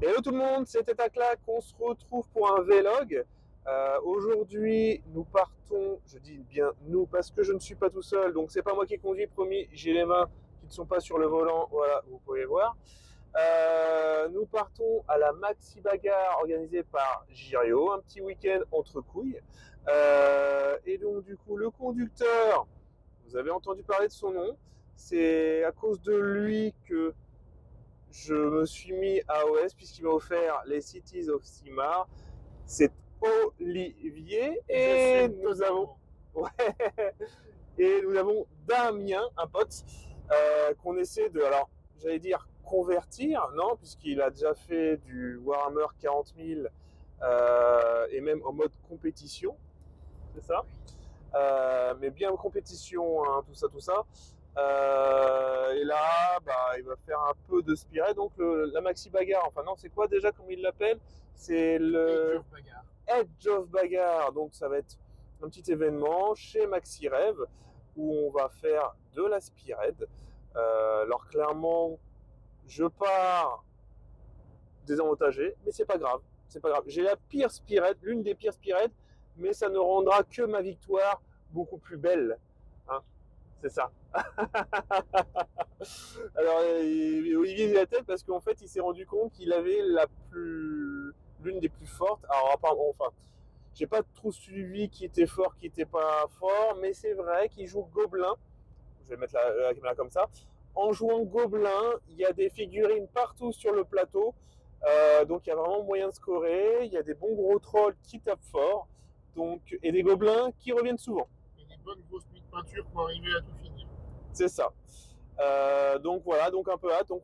Hello tout le monde, c'est Tetaclac, on se retrouve pour un vlog. Aujourd'hui, nous partons, je dis bien nous parce que je ne suis pas tout seul, donc c'est pas moi qui conduis, promis, j'ai les mains qui ne sont pas sur le volant, voilà, vous pouvez voir. Nous partons à la Maxi Bagarre organisée par Girio, un petit week-end entre couilles. Et donc du coup, le conducteur, vous avez entendu parler de son nom, c'est à cause de lui que je me suis mis à OS puisqu'il m'a offert les Cities of Simar. C'est Olivier et nous avons ouais, et nous avons Damien, un pote qu'on essaie de, alors j'allais dire convertir, non, puisqu'il a déjà fait du Warhammer 40 000 et même en mode compétition, c'est ça, mais bien en compétition, hein, tout ça, tout ça. Et là, bah, il va faire un peu de spirit. Donc la Maxi Bagarre, enfin non, c'est quoi déjà, comment il l'appelle? C'est le Edge of Bagarre. Donc ça va être un petit événement chez Maxi Rêve où on va faire de la spirit. Alors clairement, je pars désavantagé, mais c'est pas grave. C'est pas grave. J'ai la pire spirit, l'une des pires spirits, mais ça ne rendra que ma victoire beaucoup plus belle. Hein, c'est ça. Alors, Olivier il a la tête parce qu'en fait, il s'est rendu compte qu'il avait l'une des plus fortes. Alors, apparemment, enfin, j'ai pas trop suivi qui était fort, qui était pas fort, mais c'est vrai qu'il joue Gobelin. Je vais mettre la caméra comme ça. En jouant Gobelin, il y a des figurines partout sur le plateau. Donc, il y a vraiment moyen de scorer. Il y a des bons gros trolls qui tapent fort. Donc, et des gobelins qui reviennent souvent. Et des bonnes grosses nuits de peinture pour arriver à tout finir. C'est ça. Donc voilà, donc un peu hâte. Donc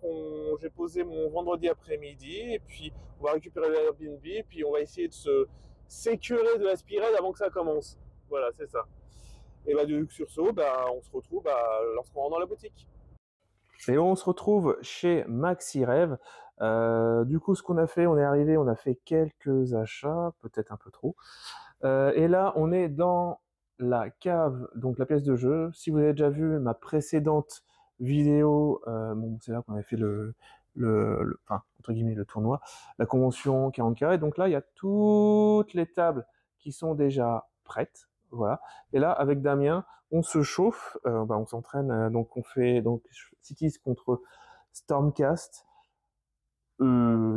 j'ai posé mon vendredi après-midi et puis on va récupérer l'Airbnb et puis on va essayer de se sécurer de la spirale avant que ça commence. Voilà, c'est ça. Et bah sur ce, bah, on se retrouve lorsqu'on rentre dans la boutique. Et on se retrouve chez Maxi Rêve. Du coup, ce qu'on a fait, on est arrivé, on a fait quelques achats, peut-être un peu trop. Et là, on est dans la cave, donc la pièce de jeu. Si vous avez déjà vu ma précédente vidéo, bon, c'est là qu'on avait fait enfin, entre guillemets, le tournoi, la convention 40 carrés. Donc là, il y a toutes les tables qui sont déjà prêtes. Voilà. Et là, avec Damien, on se chauffe, bah, on s'entraîne. Donc on fait donc Cities contre Stormcast.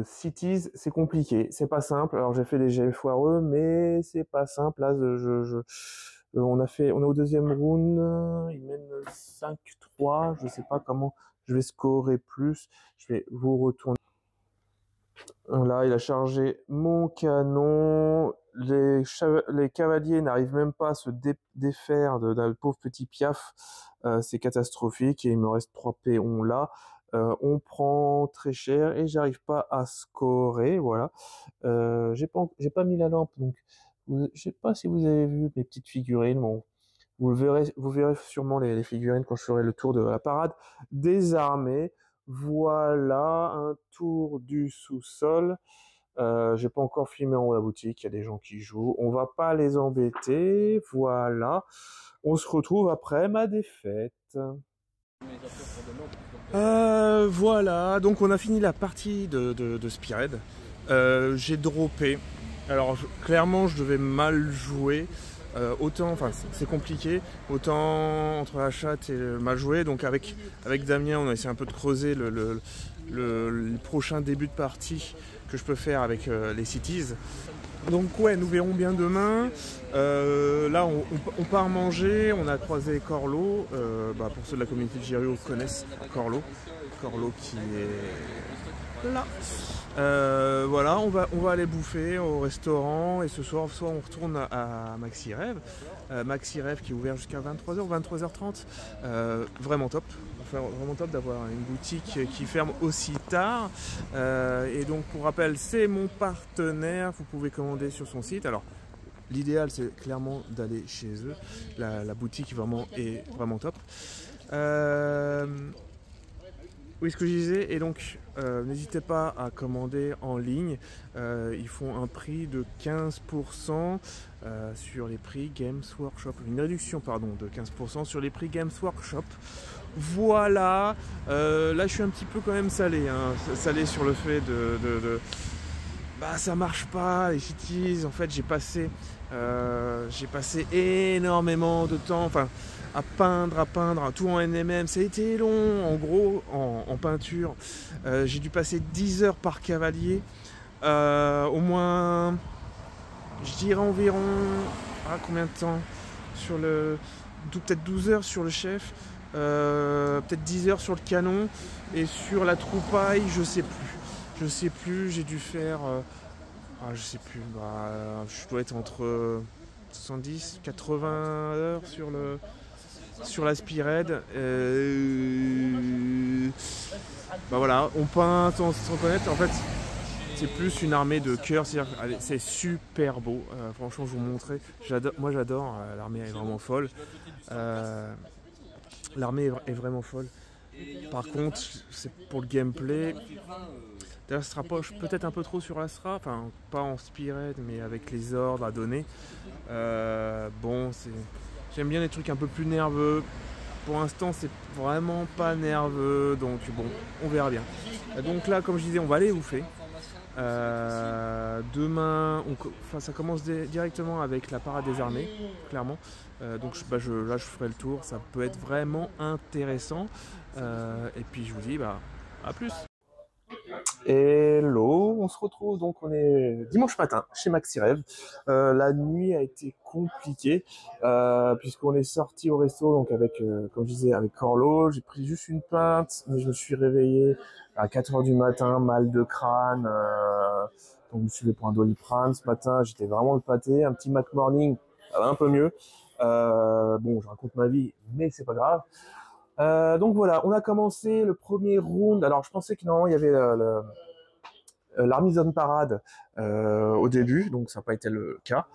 Cities, c'est compliqué, c'est pas simple. Alors j'ai fait des jets foireux, mais c'est pas simple. Là, on est au deuxième round, il mène 5-3. Je sais pas comment je vais scorer plus. Je vais vous retourner. Là, il a chargé mon canon. Les cavaliers n'arrivent même pas à se défaire de le pauvre petit Piaf. C'est catastrophique et il me reste 3 péons là. On prend très cher et j'arrive pas à scorer. Voilà. J'ai pas mis la lampe, donc je sais pas si vous avez vu mes petites figurines. Bon, vous verrez sûrement les figurines quand je ferai le tour de la parade des armées. Voilà, un tour du sous-sol. J'ai pas encore filmé en haut la boutique, il y a des gens qui jouent. On va pas les embêter, voilà. On se retrouve après ma défaite. Voilà, donc on a fini la partie de Spired. J'ai droppé. Alors clairement je devais mal jouer. Autant, enfin c'est compliqué, autant entre la chatte et le mal joué. Donc avec Damien on a essayé un peu de creuser le prochain début de partie que je peux faire avec les Cities. Donc ouais, nous verrons bien demain. Là on part manger, on a croisé Corlo. Bah, pour ceux de la communauté de Girio connaissent Corlo qui est là. Voilà, on va aller bouffer au restaurant et ce soir soit on retourne à Maxi Rêve. Maxi Rêve qui est ouvert jusqu'à 23h, 23h30. Vraiment top. Enfin, vraiment top d'avoir une boutique qui ferme aussi tard. Et donc pour rappel, c'est mon partenaire. Vous pouvez commander sur son site. Alors l'idéal c'est clairement d'aller chez eux. La boutique est vraiment top. Oui, ce que je disais, et donc n'hésitez pas à commander en ligne. Ils font un prix de 15% sur les prix Games Workshop, une réduction pardon de 15% sur les prix Games Workshop. voilà. Là, je suis un petit peu quand même salé, hein. Salé sur le fait bah, ça marche pas, les cities. En fait, j'ai passé énormément de temps, enfin, à peindre, tout en NMM. Ça a été long, en gros, en peinture. J'ai dû passer 10 heures par cavalier. Au moins, je dirais environ, combien de temps sur le, peut-être 12 heures sur le chef, peut-être 10 heures sur le canon, et sur la troupaille, je sais plus, j'ai dû faire, je sais plus, je dois être entre 70, 80 heures sur la Spearhead. Bah voilà, on peint sans se reconnaître. En fait, c'est plus une armée de cœur, c'est super beau. Franchement, je vous montrerai. Moi, j'adore. L'armée est vraiment folle. L'armée est vraiment folle. Par contre, c'est pour le gameplay. D'ailleurs, ça se rapproche peut-être un peu trop sur Astra, enfin pas en Spearhead, mais avec les ordres à donner. Bon, j'aime bien les trucs un peu plus nerveux. Pour l'instant, c'est vraiment pas nerveux, donc bon, on verra bien. Donc là, comme je disais, on va aller bouffer. Demain, ça commence directement avec la parade des armées, clairement. Donc là, je ferai le tour. Ça peut être vraiment intéressant. Et puis, je vous dis, à plus. Hello, on se retrouve, donc on est dimanche matin chez MaxiRêve. La nuit a été compliquée puisqu'on est sorti au resto, donc avec, comme je disais, avec Corlo. J'ai pris juste une pinte, mais je me suis réveillé à 4h du matin, mal de crâne. Donc je me suis levé pour un Doliprane ce matin. J'étais vraiment le pâté, un petit Mac Morning, ça va un peu mieux. Bon, je raconte ma vie, mais c'est pas grave. Donc voilà, on a commencé le premier round. Alors je pensais que normalement il y avait l'Army Zone Parade au début, donc ça n'a pas été le cas.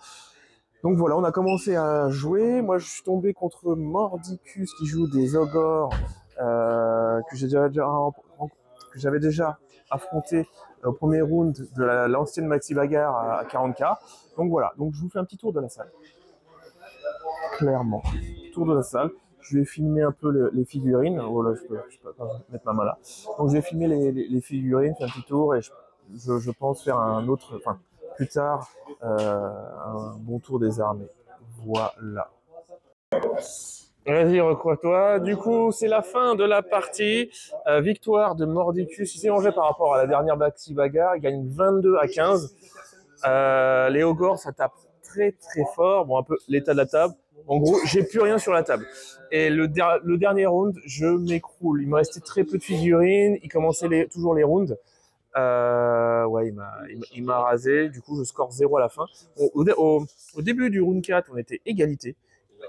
Donc voilà, on a commencé à jouer. Moi je suis tombé contre Mordicus qui joue des ogres que j'avais déjà affronté au premier round de l'ancienne Maxi Bagarre à 40k. Donc voilà, donc je vous fais un petit tour de la salle. Clairement, tour de la salle. Je vais filmer un peu les figurines. Voilà, je peux mettre ma main là. Donc je vais filmer les figurines, faire un petit tour, et je pense faire un autre, enfin plus tard, un bon tour des armées. Voilà. Vas-y, recrois-toi. Du coup, c'est la fin de la partie. Victoire de Mordicus. Il s'est rangé par rapport à la dernière Maxi Bagarre. Il gagne 22-15. Les ogres, ça tape très très fort. Bon, un peu l'état de la table. En gros, j'ai plus rien sur la table. Et le dernier round, je m'écroule. Il me restait très peu de figurines. Il commençait toujours les rounds. Ouais, il m'a rasé. Du coup, je score 0 à la fin. Au début du round 4, on était égalité.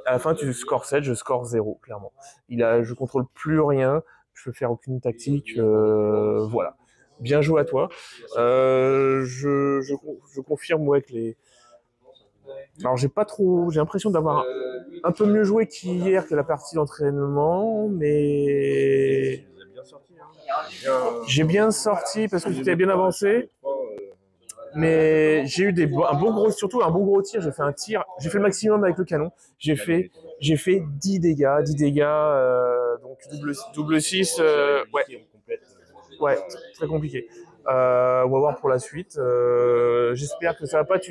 À la fin, tu scores 7, je score 0, clairement. Je contrôle plus rien. Je peux faire aucune tactique. Voilà. Bien joué à toi. Je confirme, ouais, que alors j'ai l'impression d'avoir un peu mieux joué qu'hier, que la partie d'entraînement, mais j'ai bien sorti parce que j'étais bien avancé, mais j'ai eu surtout un bon gros tir. J'ai fait un tir, j'ai fait le maximum avec le canon. J'ai fait 10 dégâts, donc double 6, ouais, très compliqué. On va voir pour la suite. J'espère que ça va pas être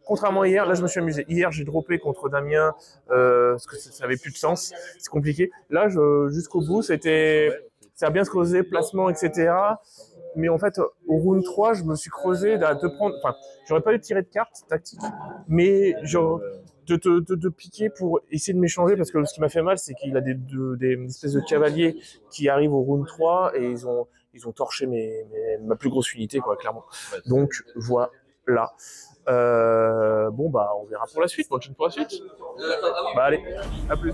contrairement à hier, là je me suis amusé. Hier j'ai droppé contre Damien parce que ça avait plus de sens, c'est compliqué. Là jusqu'au bout ça a bien se creuser, placement, etc. Mais en fait au round 3 je me suis creusé j'aurais pas dû tirer de cartes tactiques, mais de piquer pour essayer de m'échanger, parce que ce qui m'a fait mal c'est qu'il a des espèces de cavaliers qui arrivent au round 3 et ils ont torché ma plus grosse unité, quoi, clairement. Donc voilà. Bon on verra pour la suite, bonne chance pour la suite. Allez, à plus.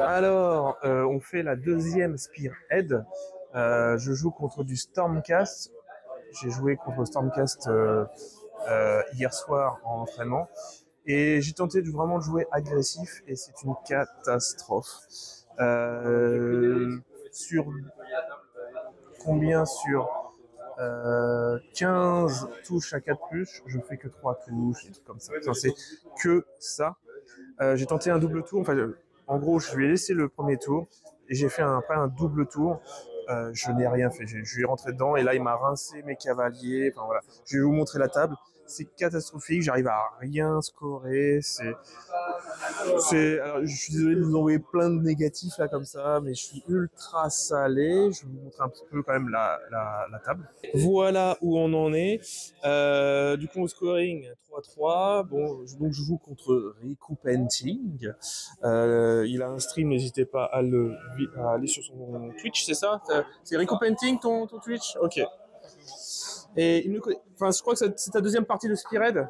Alors, on fait la deuxième Spearhead. Je joue contre du Stormcast. J'ai joué contre Stormcast hier soir en entraînement. Et j'ai tenté de vraiment jouer agressif et c'est une catastrophe. Sur combien sur 15 touches à 4+, je fais que 3 touches, des trucs comme ça. Enfin, c'est que ça. J'ai tenté un double tour. Enfin, en gros, je lui ai laissé le premier tour et j'ai fait après un double tour. Je n'ai rien fait. Je lui ai rentré dedans et là, il m'a rincé mes cavaliers. Enfin voilà. Je vais vous montrer la table. C'est catastrophique. J'arrive à rien scorer. Alors, je suis désolé de vous envoyer plein de négatifs là comme ça, mais je suis ultra salé. Je vais vous montrer un petit peu quand même la table. Voilà où on en est. Du coup, au scoring 3-3. Bon, donc je joue contre Riku Painting. Il a un stream, n'hésitez pas à aller sur son Twitch, c'est ça? C'est Riku Painting ton Twitch? Ok. Et enfin, je crois que c'est ta deuxième partie de Spearhead.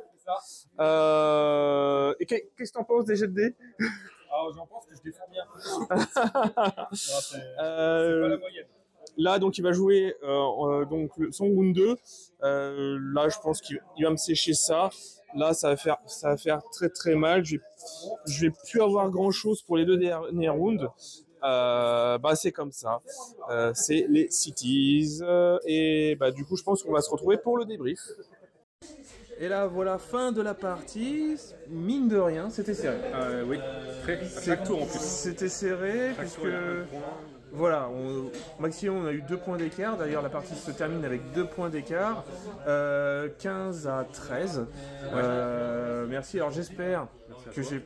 Et qu'est-ce que t'en penses des jets de dés? Alors j'en pense que je défends bien. C'est pas la moyenne. Là, donc, il va jouer donc, son round 2. Là, je pense qu'il va me sécher ça. Là, ça va faire très très mal. Je vais plus avoir grand chose pour les deux derniers rounds. C'est comme ça. C'est les cities. Et du coup, je pense qu'on va se retrouver pour le débrief. Et là, voilà, fin de la partie. Mine de rien, c'était serré. Oui, chaque tour en plus. C'était serré, puisque... Voilà, maximum on a eu 2 points d'écart. D'ailleurs, la partie se termine avec 2 points d'écart. 15-13. Merci. Alors, j'espère que j'ai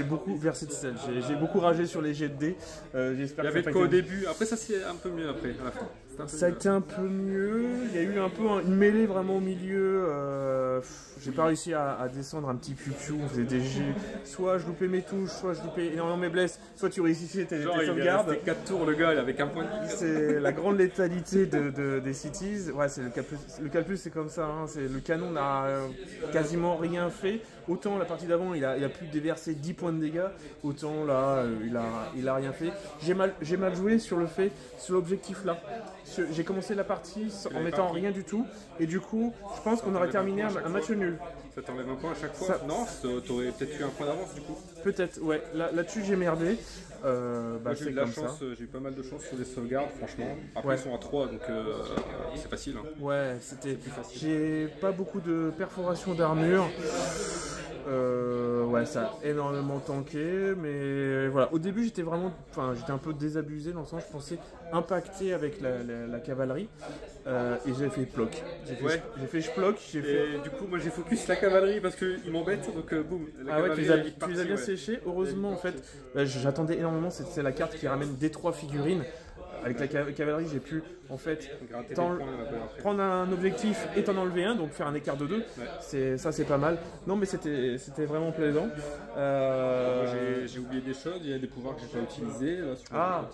beaucoup versé de sel. J'ai beaucoup ragé sur les jets de dés. Il y avait de quoi au début. Après, ça c'est un peu mieux après, à la fin. Ça a été un peu mieux. Il y a eu un peu une mêlée vraiment au milieu. J'ai pas réussi à descendre un petit piou-piou. On faisait des jets. Soit je loupais mes touches, soit je loupais énormément mes blesses, soit tu réussissais tes sauvegardes. C'était 4 tours le gars, avec un point de vie. C'est la grande létalité des cities. Ouais, c'est le cas plus, c'est comme ça. Hein. Le canon n'a quasiment rien fait. Autant la partie d'avant, il a pu déverser 10 points de dégâts. Autant là, il a rien fait. J'ai mal joué sur l'objectif là. J'ai commencé la partie en mettant rien du tout. Et du coup, je pense qu'on aurait terminé un match nul. Ça t'enlève un point à chaque fois? Non, t'aurais peut-être eu un point d'avance du coup. Peut-être, ouais. Là-dessus, j'ai merdé. J'ai eu de la chance, j'ai eu pas mal de chance sur les sauvegardes, franchement. Après, ils sont à 3, donc c'est facile. Hein. Ouais, c'était plus facile. J'ai pas beaucoup de perforation d'armure. Ouais, ça a énormément tanké, mais voilà. Au début, j'étais un peu désabusé dans le sens, je pensais impacter avec la cavalerie, et j'ai fait ploc. J'ai fait ploc. Du coup, moi j'ai focus la cavalerie parce qu'ils m'embêtent, donc boum. Ah ouais, tu les as bien séchés. Heureusement, en fait, j'attendais énormément. C'est la carte qui ramène des 3 figurines. Avec la cavalerie, j'ai pu en fait prendre un objectif et t'en enlever un, donc faire un écart de 2. Ouais. Ça, c'est pas mal. Non, mais c'était vraiment plaisant. J'ai oublié des choses, il y a des pouvoirs que j'ai pas utilisés. Voilà.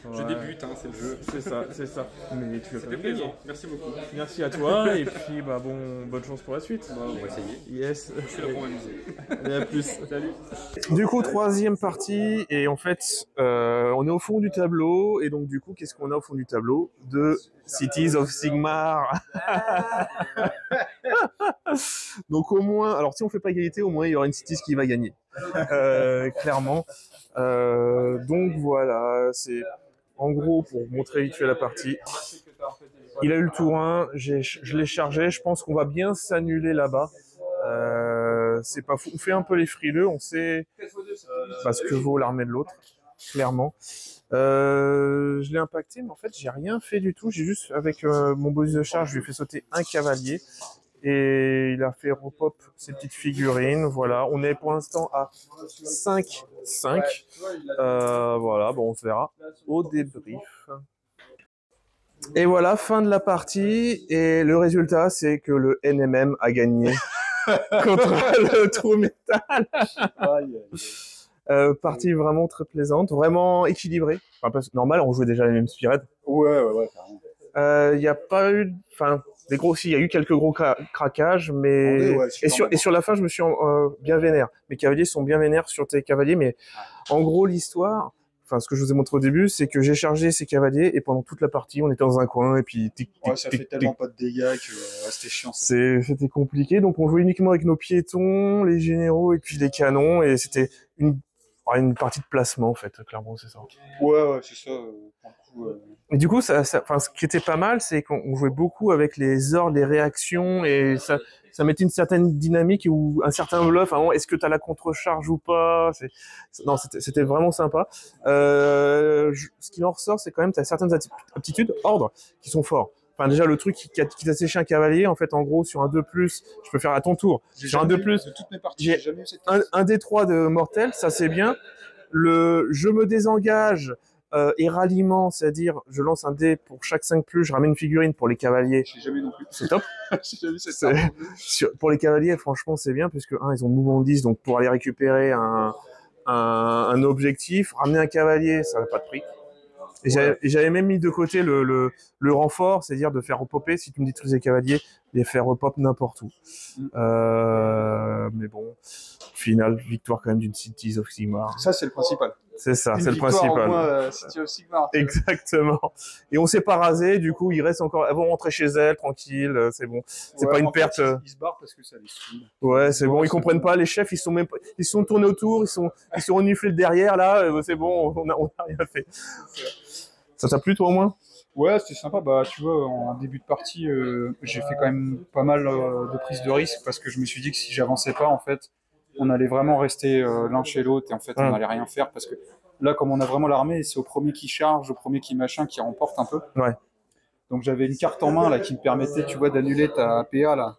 Ouais. Je débute, hein, c'est le jeu. C'est ça. Mais tu as C'était plaisant. Merci beaucoup. Merci à toi et puis bonne chance pour la suite. On va essayer. Yes. Je suis là pour m'amuser. Et à plus. Salut. Du coup, 3e partie et en fait, on est au fond du tableau et donc du coup, qu'est-ce qu'on a au fond du tableau? De Cities of Sigmar. Donc au moins, alors si on fait pas égalité, au moins il y aura une Cities qui va gagner. Clairement. Donc voilà, c'est en gros pour montrer vite fait la partie. Il a eu le tour 1, je l'ai chargé, je pense qu'on va bien s'annuler là-bas. C'est pas fou. On fait un peu les frileux, on sait ce que vaut l'armée de l'autre, clairement. Je l'ai impacté, mais en fait, j'ai rien fait du tout. J'ai juste, avec mon bonus de charge, je lui ai fait sauter un cavalier. Et il a fait repop ses petites figurines. Voilà, on est pour l'instant à 5-5. Voilà, on se verra au débrief. Et voilà, fin de la partie. Et le résultat, c'est que le NMM a gagné contre le True Metal. Partie vraiment très plaisante, vraiment équilibrée. Enfin, normal, on jouait déjà les mêmes Spearhead. Ouais, carrément. Il n'y a pas eu, enfin, il y a eu quelques gros craquages, mais et sur la fin, je me suis bien vénère. Mes cavaliers sont bien vénères sur tes cavaliers, mais en gros, l'histoire, enfin, ce que je vous ai montré au début, c'est que j'ai chargé ces cavaliers et pendant toute la partie, on était dans un coin et puis ça fait tellement pas de dégâts que c'était chiant. C'était compliqué, donc on jouait uniquement avec nos piétons, les généraux et puis les canons, et c'était une partie de placement en fait, clairement, c'est ça. Ouais, c'est ça. Pour le coup, Et du coup, ce qui était pas mal, c'est qu'on jouait beaucoup avec les ordres, les réactions, et ça mettait une certaine dynamique ou un certain bluff. Hein, est-ce que tu as la contre-charge ou pas? Non, c'était vraiment sympa. Ce qui en ressort, c'est quand même tu as certaines aptitudes, ordre, qui sont forts. Enfin, déjà, le truc qui t'a séché un cavalier, en fait, en gros, sur un 2+, je peux faire à ton tour. Sur un 2+, de toutes mes parties, j'ai jamais eu cette un D3 de mortel, ça c'est bien. Je me désengage et ralliement, c'est-à-dire je lance un dé pour chaque 5+, je ramène une figurine pour les cavaliers. J'ai jamais non plus. C'est top. J'ai jamais eu cette Pour les cavaliers, franchement, c'est bien, puisque ils ont mouvement 10, donc pour aller récupérer un objectif, ramener un cavalier, ça n'a pas de prix. Et j'avais même mis de côté le renfort, c'est-à-dire de faire repopper, si tu me détruis les cavaliers, les faire repop n'importe où. Mais bon, au final, victoire quand même d'une Cities of Sigmar. Ça, c'est le principal. C'est ça, c'est le principal. Au moins, City of Sigmar. Exactement. Et on s'est pas rasé, du coup, il reste encore. Elles vont rentrer chez elles, tranquille, c'est bon. C'est pas une perte. Ils se barrent parce que ça les saoule. Ouais, c'est bon, ils comprennent pas. Les chefs, ils sont tournés autour, ils sont reniflés derrière, là, c'est bon, on a rien fait. Ça t'a plu, toi, au moins? Ouais, c'était sympa. Bah, tu vois, en début de partie, j'ai fait quand même pas mal de prises de risque parce que je me suis dit que si j'avançais pas, en fait, on allait vraiment rester l'un chez l'autre et en fait, on allait rien faire parce que là, comme on a vraiment l'armée, c'est au premier qui charge, au premier qui qui remporte un peu. Ouais. Donc, j'avais une carte en main là qui me permettait, tu vois, d'annuler ta PA là.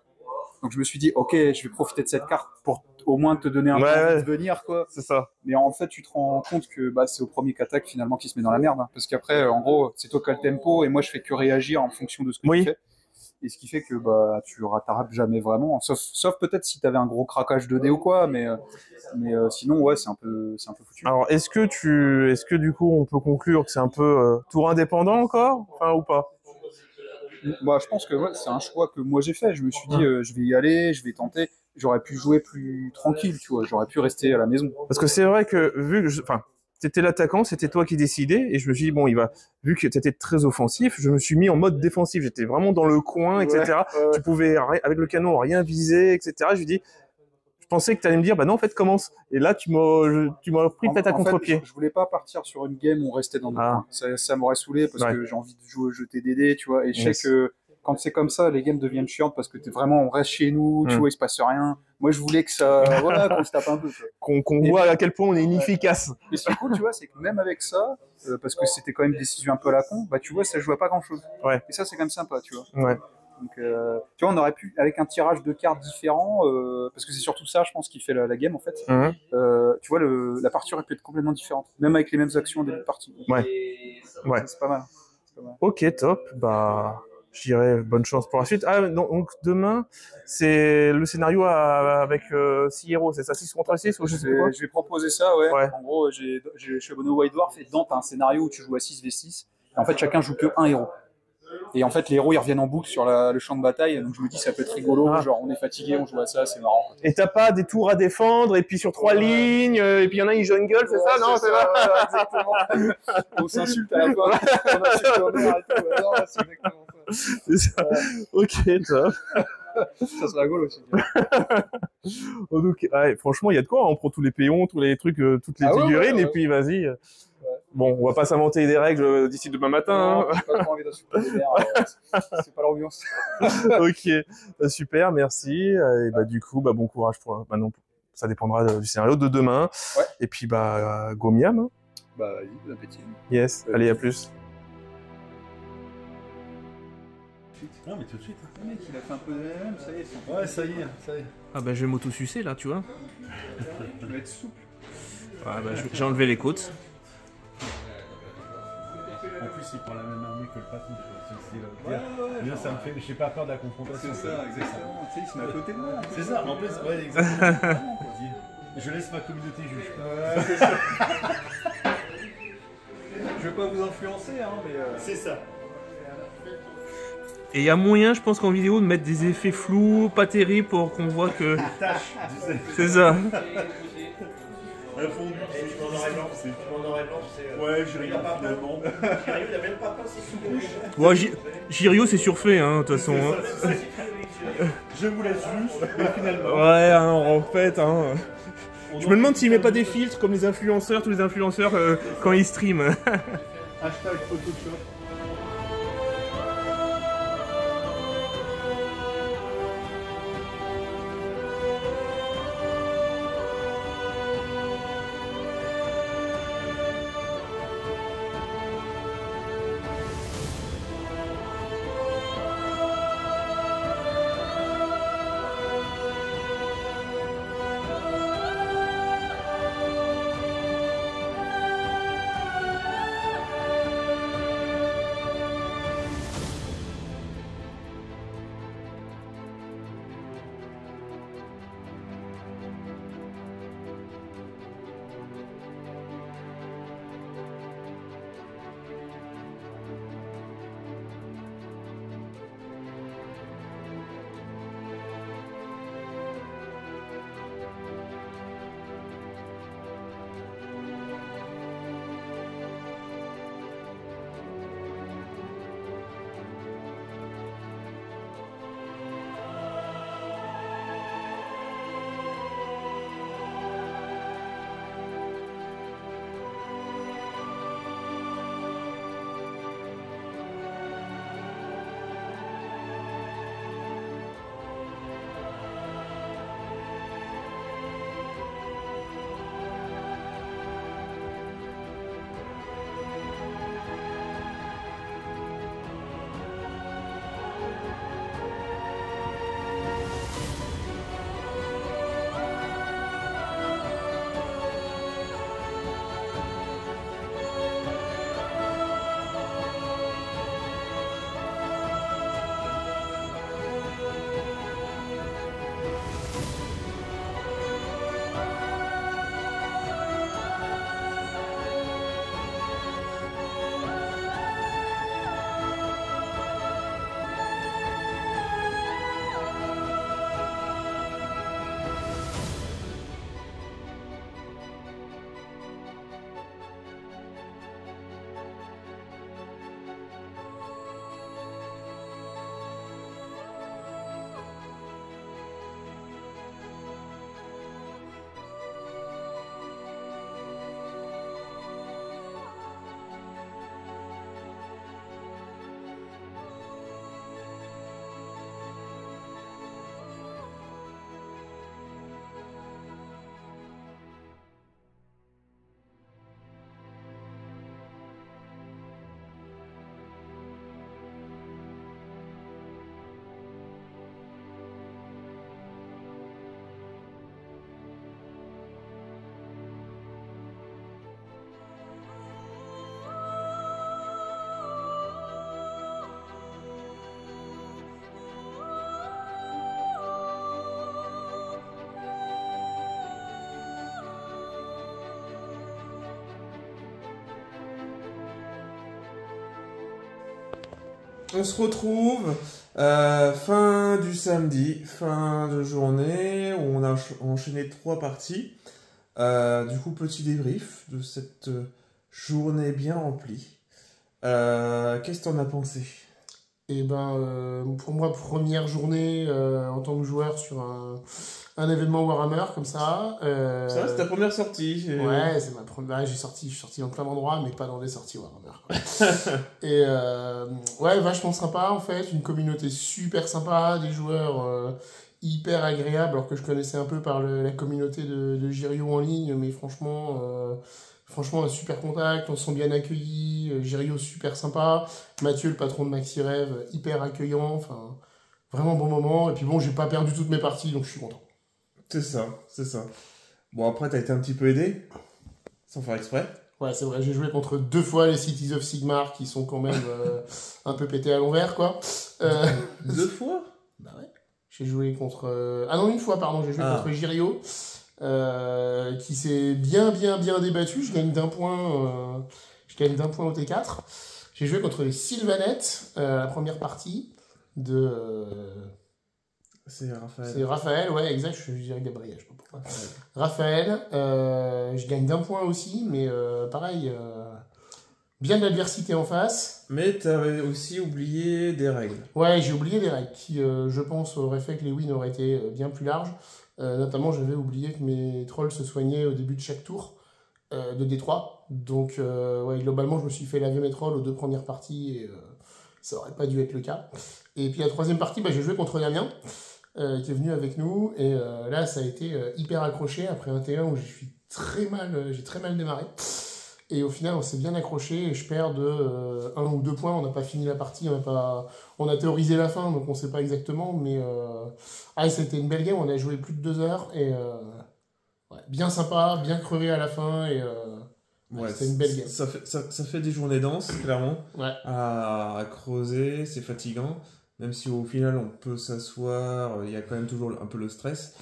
Donc, je me suis dit, ok, je vais profiter de cette carte pour au moins te donner un peu de venir, quoi. C'est ça. Mais en fait, tu te rends compte que c'est au premier qu'attaque finalement qui se met dans la merde. Hein, parce qu'après, en gros, c'est toi qui as le tempo et moi, je fais que réagir en fonction de ce que tu fais. Et ce qui fait que tu rattrapes jamais vraiment. Sauf peut-être si tu avais un gros craquage de dés ou quoi. Mais sinon, ouais, c'est un peu foutu. Alors, est-ce que du coup, on peut conclure que c'est un peu tour indépendant encore, ou pas? Bah, je pense que c'est un choix que moi j'ai fait. Je me suis dit, je vais y aller, je vais tenter. J'aurais pu jouer plus tranquille, tu vois. J'aurais pu rester à la maison. Parce que c'est vrai que vu que t'étais l'attaquant, c'était toi qui décidais, et je me suis dit bon, vu que t'étais très offensif, je me suis mis en mode défensif. J'étais vraiment dans le coin, etc. Tu pouvais avec le canon rien viser, etc. Je me dis, je pensais que t'allais me dire bah non, en fait commence. Et là tu m'as pris peut-être à contre-pied. Je voulais pas partir sur une game où on restait dans le coin. Ça m'aurait saoulé parce que j'ai envie de jouer, jeter des dés, tu vois. Et je sais que quand c'est comme ça, les games deviennent chiantes parce que on reste chez nous, tu vois, il se passe rien. Moi, je voulais que ça, qu'on se tape un peu. Qu'on voit à quel point on est inefficace. Et ce qui est cool, tu vois, c'est que même avec ça, parce que c'était quand même une décision un peu à la con, tu vois, ça jouait pas grand chose. Ouais. Et ça, c'est quand même sympa, tu vois. Ouais. Donc, tu vois, on aurait pu, avec un tirage de cartes différent, parce que c'est surtout ça, je pense, qui fait la game, en fait. Tu vois, la partie aurait pu être complètement différente, même avec les mêmes actions au début de partie. Ouais. C'est pas mal. Ok, top. Je dirais bonne chance pour la suite. Ah, donc demain, c'est le scénario avec 6 héros, c'est ça, 6 contre 6 ou je sais pas quoi. Je vais proposer ça, ouais. En gros, je suis abonné au White Dwarf et dedans, tu as un scénario où tu joues à 6v6. Et en fait, chacun joue que un héros. Et en fait, les héros, ils reviennent en boucle sur le champ de bataille. Donc, je me dis, ça peut être rigolo. Genre, on est fatigué, on joue à ça, c'est marrant. Et t'as pas des tours à défendre, et puis sur 3 lignes, et puis il y en a, ils jungle, c'est ça? Non, c'est ça. Exactement. On s'insulte à la fois. On insulte au noir et tout. Non, c'est exactement ça. C'est ça. Ok, top. Ça serait rigolo aussi. Donc, franchement, il y a de quoi. On prend tous les péons, tous les trucs, toutes les figurines, et puis vas-y. Bon, on va pas s'inventer des règles d'ici demain matin. Non, j'ai pas trop envie d'insulter les mères, c'est pas l'ambiance. Ok, super, merci. Et du coup, bon courage pour. Non, ça dépendra du scénario de demain. Ouais. Et puis go miam. Hein. Vas-y, bon appétit. Yes, allez, à plus. Non, mais tout de suite. Le mec, il a fait un peu de même, ça y est. Ouais, ça y est. Ah je vais m'auto-sucer là, tu vois. Je vais être souple. J'ai enlevé les côtes. En plus, il prend la même armée que le patron. Là, ça me fait. J'ai pas peur de la confrontation. C'est ça, exactement. Tu sais, il se met à côté de moi. C'est ça, en plus, ouais, exactement. Je laisse ma communauté juge. C'est ça. Je veux pas vous influencer, hein, mais. C'est ça. Et il y a moyen, je pense qu'en vidéo, de mettre des effets flous, pas terribles, pour qu'on voit que... C'est ça. Un fondu, c'est en noir et blanc, c'est... Ouais, Jirio, finalement. Jirio, il a même pas peint ses sous-couches. Ouais, Jirio, c'est surfait, hein, de toute façon. Hein. Je vous laisse juste, mais finalement... Ouais, hein, en fait, hein... Je me demande s'il met pas des filtres comme les influenceurs, tous les influenceurs, quand ils streament. Hashtag Photoshop. On se retrouve fin du samedi, fin de journée, où on a enchaîné 3 parties. Du coup, petit débrief de cette journée bien remplie. Qu'est-ce que t'en as pensé? Et ben, pour moi, première journée en tant que joueur sur un événement Warhammer comme ça. Ça, c'est ta première sortie. Ouais, c'est ma première. Je suis sorti dans plein d'endroits, mais pas dans des sorties Warhammer. Quoi. Et ouais, vachement sympa en fait, une communauté super sympa, des joueurs hyper agréables, alors que je connaissais un peu par la communauté de Jirio en ligne, mais franchement, un super contact, on se sent bien accueillis, Jirio super sympa, Mathieu, le patron de Maxi Rêve, hyper accueillant, enfin, vraiment bon moment, et puis bon, j'ai pas perdu toutes mes parties, donc je suis content. C'est ça, c'est ça. Bon, après, t'as été un petit peu aidé, sans faire exprès. Ouais, c'est vrai, j'ai joué contre 2 fois les Cities of Sigmar, qui sont quand même un peu pétés à l'envers, quoi. 2 fois? Bah ouais. J'ai joué contre... Ah non, 1 fois, pardon, j'ai joué contre Jirio, qui s'est bien débattu. Je gagne d'1 point au T4. J'ai joué contre les Sylvanettes, la première partie de... C'est Raphaël. C'est Raphaël, ouais, exact, je dirais Gabriel, je sais pas pourquoi. Raphaël, je gagne d'un point aussi, mais pareil, bien de l'adversité en face. Mais t'avais aussi oublié des règles. Ouais, j'ai oublié des règles qui, je pense, auraient fait que les wins auraient été bien plus larges. Notamment, j'avais oublié que mes trolls se soignaient au début de chaque tour de D3. Donc, ouais, globalement, je me suis fait laver mes trolls aux 2 premières parties et ça aurait pas dû être le cas. Et puis la 3e partie, j'ai joué contre Damien, qui est venu avec nous. Et là, ça a été hyper accroché après un T1 où j'ai très mal démarré. Et au final, on s'est bien accroché et je perds de 1 ou 2 points. On n'a pas fini la partie, on a théorisé la fin, donc on ne sait pas exactement. Mais c'était une belle game, on a joué plus de 2 heures et bien sympa, bien crevé à la fin. Et c'était une belle game. Ça fait des journées denses, clairement, ouais. à creuser, c'est fatigant. Même si au final, on peut s'asseoir, il y a quand même toujours un peu le stress.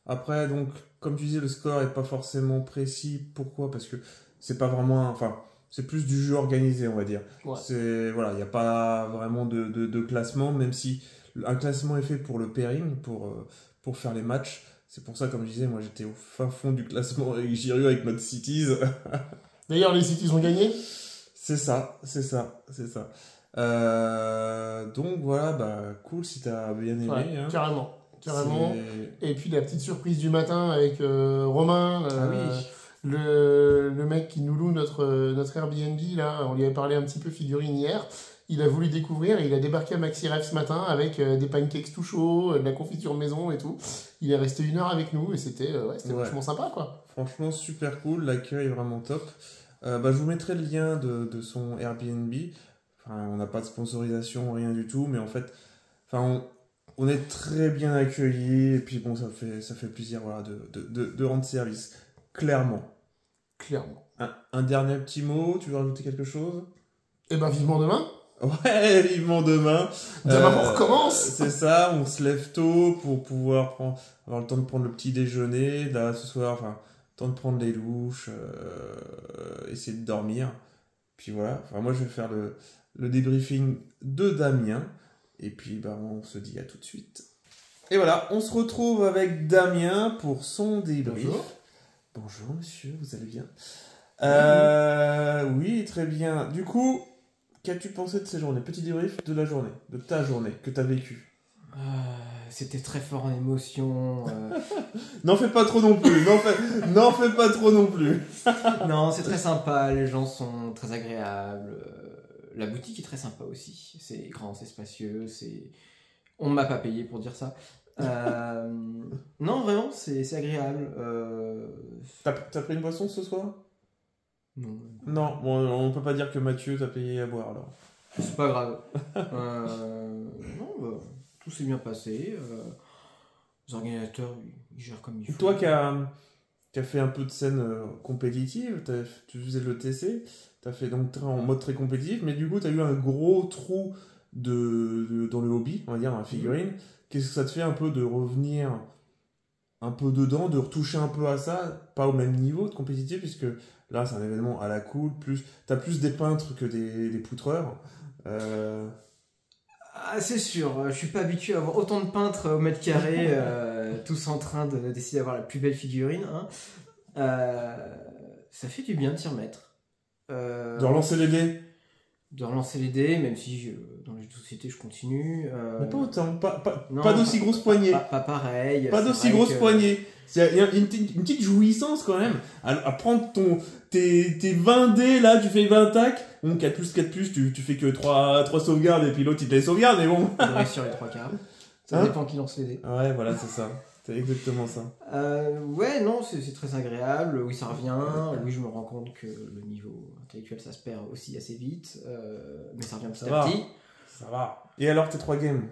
Après, donc, comme tu disais, le score n'est pas forcément précis. Pourquoi ? Parce que c'est pas vraiment, c'est plus du jeu organisé, on va dire. Ouais. Voilà, il n'y a pas vraiment de classement, même si un classement est fait pour le pairing, pour faire les matchs. C'est pour ça, comme je disais, moi j'étais au fin fond du classement avec Giru, avec notre Cities. D'ailleurs, les Cities ont gagné. C'est ça. Donc voilà, cool si t'as bien aimé. Ouais, hein. Carrément. Et puis la petite surprise du matin avec Romain. Ah oui. Le mec qui nous loue notre Airbnb, là, on lui avait parlé un petit peu figurine hier. Il a voulu découvrir et il a débarqué à MaxiRef ce matin avec des pancakes tout chauds, de la confiture maison et tout. Il est resté 1 heure avec nous et c'était vachement sympa, quoi. Franchement, super cool. L'accueil est vraiment top. Je vous mettrai le lien de son Airbnb. On n'a pas de sponsorisation, rien du tout, mais en fait, on est très bien accueillis et puis bon, ça fait plaisir de rendre service. Clairement. Un dernier petit mot, tu veux rajouter quelque chose ? Eh ben, vivement demain. Ouais, vivement demain. Demain, on recommence. C'est ça, on se lève tôt pour pouvoir avoir le temps de prendre le petit déjeuner. Là, ce soir, temps de prendre les douches, essayer de dormir. Puis voilà, moi je vais faire le débriefing de Damien. Et puis, on se dit à tout de suite. Et voilà, on se retrouve avec Damien pour son débrief. Bonjour monsieur, vous allez bien ? Oui, très bien. Du coup, qu'as-tu pensé de ces journées ? Petit débrief de la journée, de ta journée que tu as vécue. C'était très fort en émotion. N'en fais pas trop non plus. N'en fais pas trop non plus. Non, c'est très sympa. Les gens sont très agréables. La boutique est très sympa aussi. C'est grand, c'est spacieux. On m'a pas payé pour dire ça. Non, vraiment, c'est agréable. T'as pris une boisson ce soir ? Non. Non, bon, on peut pas dire que Mathieu t'a payé à boire alors. C'est pas grave. Non, tout s'est bien passé. Les organisateurs, ils gèrent comme il faut. Toi qui as fait un peu de scène compétitive, tu faisais le TC, tu as fait donc en mode très compétitif, mais du coup tu as eu un gros trou dans le hobby, on va dire, dans la figurine. Qu'est-ce que ça te fait un peu de revenir un peu dedans, de retoucher un peu à ça, pas au même niveau de compétitif, puisque là c'est un événement à la cool, t'as plus des peintres que des poutreurs. C'est sûr, je suis pas habitué à avoir autant de peintres au mètre carré, tous en train d'essayer d'avoir la plus belle figurine. Hein. Ça fait du bien de s'y remettre. De relancer les dés. De relancer les dés, même si dans les jeux de société je continue. Mais pas autant, pas d'aussi grosse poignée. Pas pareil. Pas d'aussi grosse poignée. Il y a une petite jouissance quand même à prendre tes 20 dés là, tu fais 20 tacs. Bon, 4+, tu fais que 3 sauvegardes et puis l'autre il te les sauvegarde, mais bon. On reste sur les 3 quarts. Ça dépend qui lance les dés. Ouais, voilà, c'est ça. C'est exactement ça. Ouais, non, c'est très agréable. Oui, ça revient. Oui, je me rends compte que le niveau intellectuel ça se perd aussi assez vite. Mais ça revient petit à petit. Ça va. Et alors, tes 3 games ?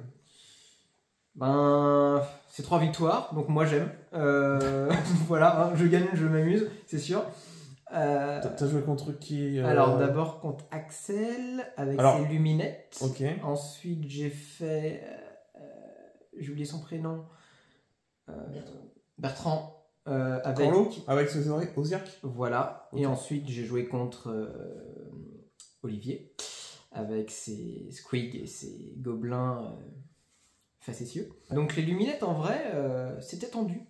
C'est 3 victoires, donc moi j'aime. Voilà, je gagne, je m'amuse, c'est sûr. T'as joué contre qui Alors d'abord contre Axel avec ses luminettes. Ok. Ensuite j'ai fait, j'ai oublié son prénom, Bertrand. Avec Carlo, avec ses Osiark. Voilà. Okay. Et ensuite j'ai joué contre Olivier avec ses squigs et ses gobelins facétieux. Donc les luminettes, en vrai, c'était tendu.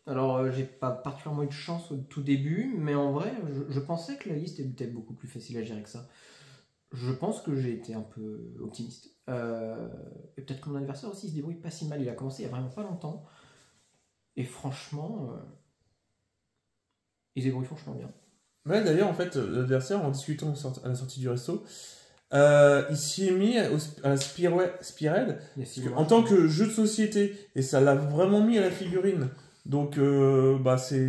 Alors, j'ai pas particulièrement eu de chance au tout début, mais en vrai, je pensais que la liste était beaucoup plus facile à gérer que ça. Je pense que j'ai été un peu optimiste. Et peut-être que mon adversaire aussi se débrouille pas si mal. Il a commencé il y a vraiment pas longtemps. Et franchement, il se débrouille franchement bien. Ouais, d'ailleurs, en fait, l'adversaire, en discutant à la sortie du resto, il s'y est mis à la Spearhead en tant que jeu de société. Et ça l'a vraiment mis à la figurine. Donc, c'est,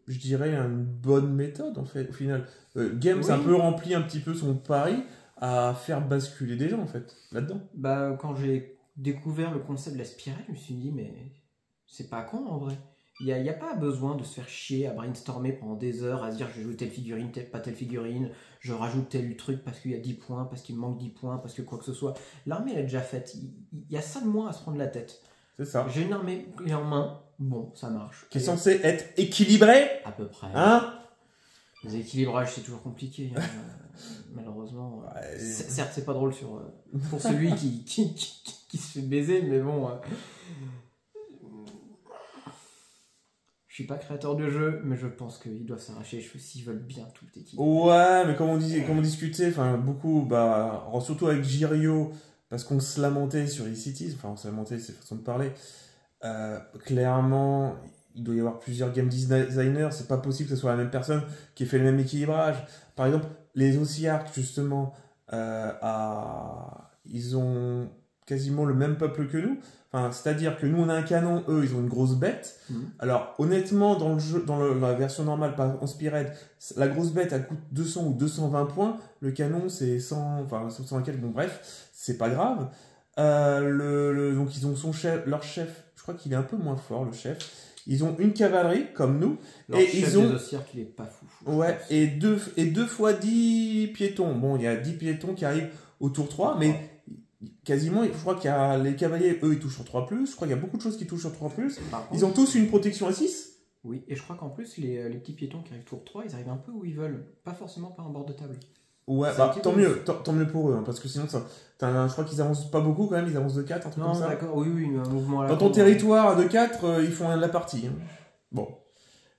je dirais, une bonne méthode, en fait, au final. Games a un peu rempli un petit peu son pari à faire basculer des gens, en fait, là-dedans. Quand j'ai découvert le concept de la Spearhead, je me suis dit, mais c'est pas con, en vrai. Il n'y a pas besoin de se faire chier à brainstormer pendant des heures, à se dire je joue telle figurine, pas telle figurine, je rajoute tel truc parce qu'il y a 10 points, parce qu'il me manque 10 points, parce que quoi que ce soit. L'armée, elle est déjà faite. Il y a ça de moins à se prendre la tête. C'est ça. J'ai une armée clé en main, bon, ça marche. Qui est censée être équilibrée. À peu près. Hein? Les équilibrages, c'est toujours compliqué. Malheureusement. Certes, c'est pas drôle pour celui qui se fait baiser, mais bon... Je suis pas créateur de jeu, mais je pense qu'ils doivent s'arracher les cheveux s'ils veulent bien tout équilibrer. Ouais, mais comme on discutait, enfin beaucoup, surtout avec Jirio, parce qu'on se lamentait sur les cities, enfin on se lamentait, c'est façon de parler. Clairement, il doit y avoir plusieurs game designers, c'est pas possible que ce soit la même personne qui ait fait le même équilibrage. Par exemple, les Ossiarch, justement, ils ont quasiment le même peuple que nous. Enfin, c'est-à-dire que nous on a un canon, eux ils ont une grosse bête. Alors honnêtement dans le jeu, dans la version normale, pas en Spearhead, la grosse bête elle coûte 200 ou 220 points, le canon c'est 100, enfin 100 quelques, bon bref, c'est pas grave. Donc ils ont leur chef, je crois qu'il est un peu moins fort le chef. Ils ont une cavalerie comme nous. Leur chef ils ont des Ossiarch, il est pas fou. Ouais, et 2 fois 10 piétons. Bon, il y a 10 piétons qui arrivent au tour 3, mais quasiment, je crois qu'il y a les cavaliers, eux, ils touchent sur 3+. Je crois qu'il y a beaucoup de choses qui touchent sur 3+. Ils ont tous une protection à 6. Oui, et je crois qu'en plus, les petits piétons qui arrivent tour 3, ils arrivent un peu où ils veulent. Pas forcément par un bord de table. Ouais, tant mieux pour eux, hein, parce que sinon, je crois qu'ils avancent pas beaucoup quand même, ils avancent de 4, un truc comme ça. Non, d'accord, oui, un mouvement à la dans ton territoire de 4, ils font la partie. Hein. Bon.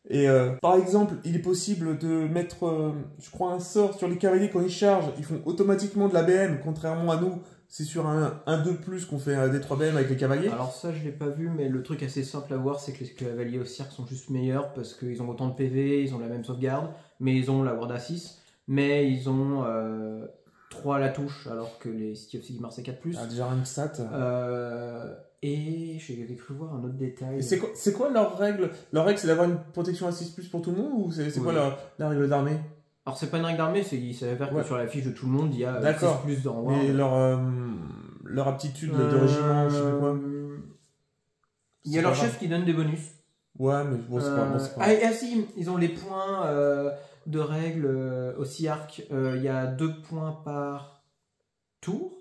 Et par exemple, il est possible de mettre, je crois, un sort sur les cavaliers quand ils chargent, ils font automatiquement de la BM, contrairement à nous. C'est sur un 2+ qu'on fait des 3 BM avec les cavaliers. Alors ça, je l'ai pas vu, mais le truc assez simple à voir, c'est que les cavaliers au cirque sont juste meilleurs parce qu'ils ont autant de PV, ils ont la même sauvegarde, mais ils ont la ward à 6, mais ils ont 3 à la touche, alors que les City of Sigmar c'est 4+. Ah, déjà une stat. Et j'avais cru voir un autre détail. Et c'est quoi leur règle? Leur règle, c'est d'avoir une protection à 6+ pour tout le monde, ou c'est quoi la règle d'armée? Alors c'est pas une règle d'armée, il s'avère que sur la fiche de tout le monde, il y a 6+ dans War. Et leur aptitude de régiment, je sais pas quoi. Il y a leur chef qui donne des bonus. Ouais, mais bon, c'est pas... Ah si, ils ont les points de règles au Ossiarch. Il y a 2 points par tour,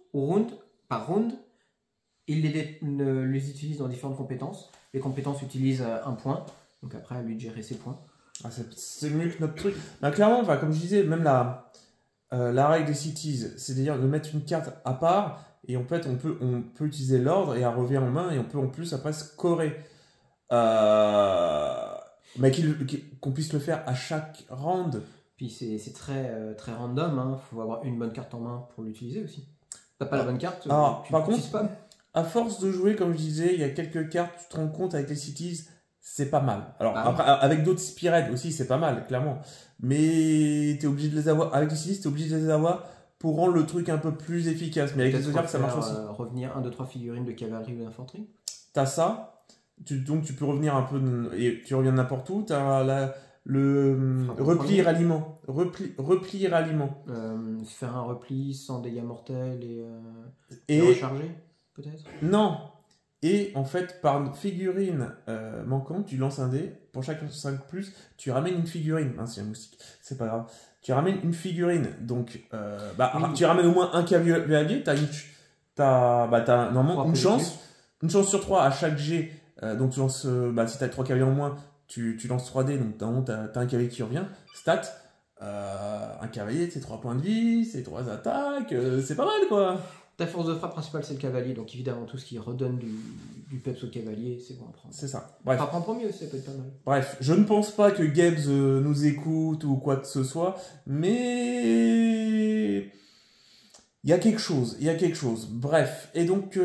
par round. Ils les utilisent dans différentes compétences. Les compétences utilisent 1 point. Donc après, à lui de gérer ses points. Ah, c'est mieux que notre truc. Bah, clairement, comme je disais, même la règle des cities, c'est-à-dire de mettre une carte à part, et en fait, on peut utiliser l'ordre et elle revient en main, et on peut en plus après scorer. Mais qu'on puisse le faire à chaque round. Puis c'est très, très random, hein. Faut avoir une bonne carte en main pour l'utiliser aussi. T'as pas la bonne carte, par contre, à force de jouer, comme je disais, il y a quelques cartes, tu te rends compte avec les cities, c'est pas mal. Alors après, avec d'autres Spearhead aussi, c'est pas mal, clairement. Mais t'es obligé de les avoir. Avec les cities, t'es obligé de les avoir pour rendre le truc un peu plus efficace. Mais avec les autres, ça marche aussi. Revenir 1, 2, 3 figurines de cavalerie ou d'infanterie. T'as ça. Donc tu peux revenir un peu. Et tu reviens n'importe où. T'as le repli et ralliement. Repli et ralliement. Faire un repli sans dégâts mortels et recharger, peut-être. Non. Et en fait, par figurine manquante, tu lances un dé. Pour chaque 5+, tu ramènes une figurine. Ah, c'est un moustique. C'est pas grave. Tu ramènes une figurine. Donc, tu ramènes au moins un cavalier. T'as normalement une chance. Une chance sur 3 à chaque jet. Donc, tu lances. Si t'as 3 cavaliers en moins, tu lances 3 dés. Donc, t'as un cavalier qui revient. Stat. Un cavalier, c'est 3 points de vie, c'est 3 attaques, c'est pas mal quoi. Ta force de frappe principale, c'est le cavalier, donc évidemment, tout ce qui redonne du peps au cavalier, c'est bon à prendre. C'est ça. Bref. Frappe en premier aussi, ça peut être pas mal. Bref, je ne pense pas que Gabbs nous écoute ou quoi que ce soit, mais il y a quelque chose. Bref, et donc tu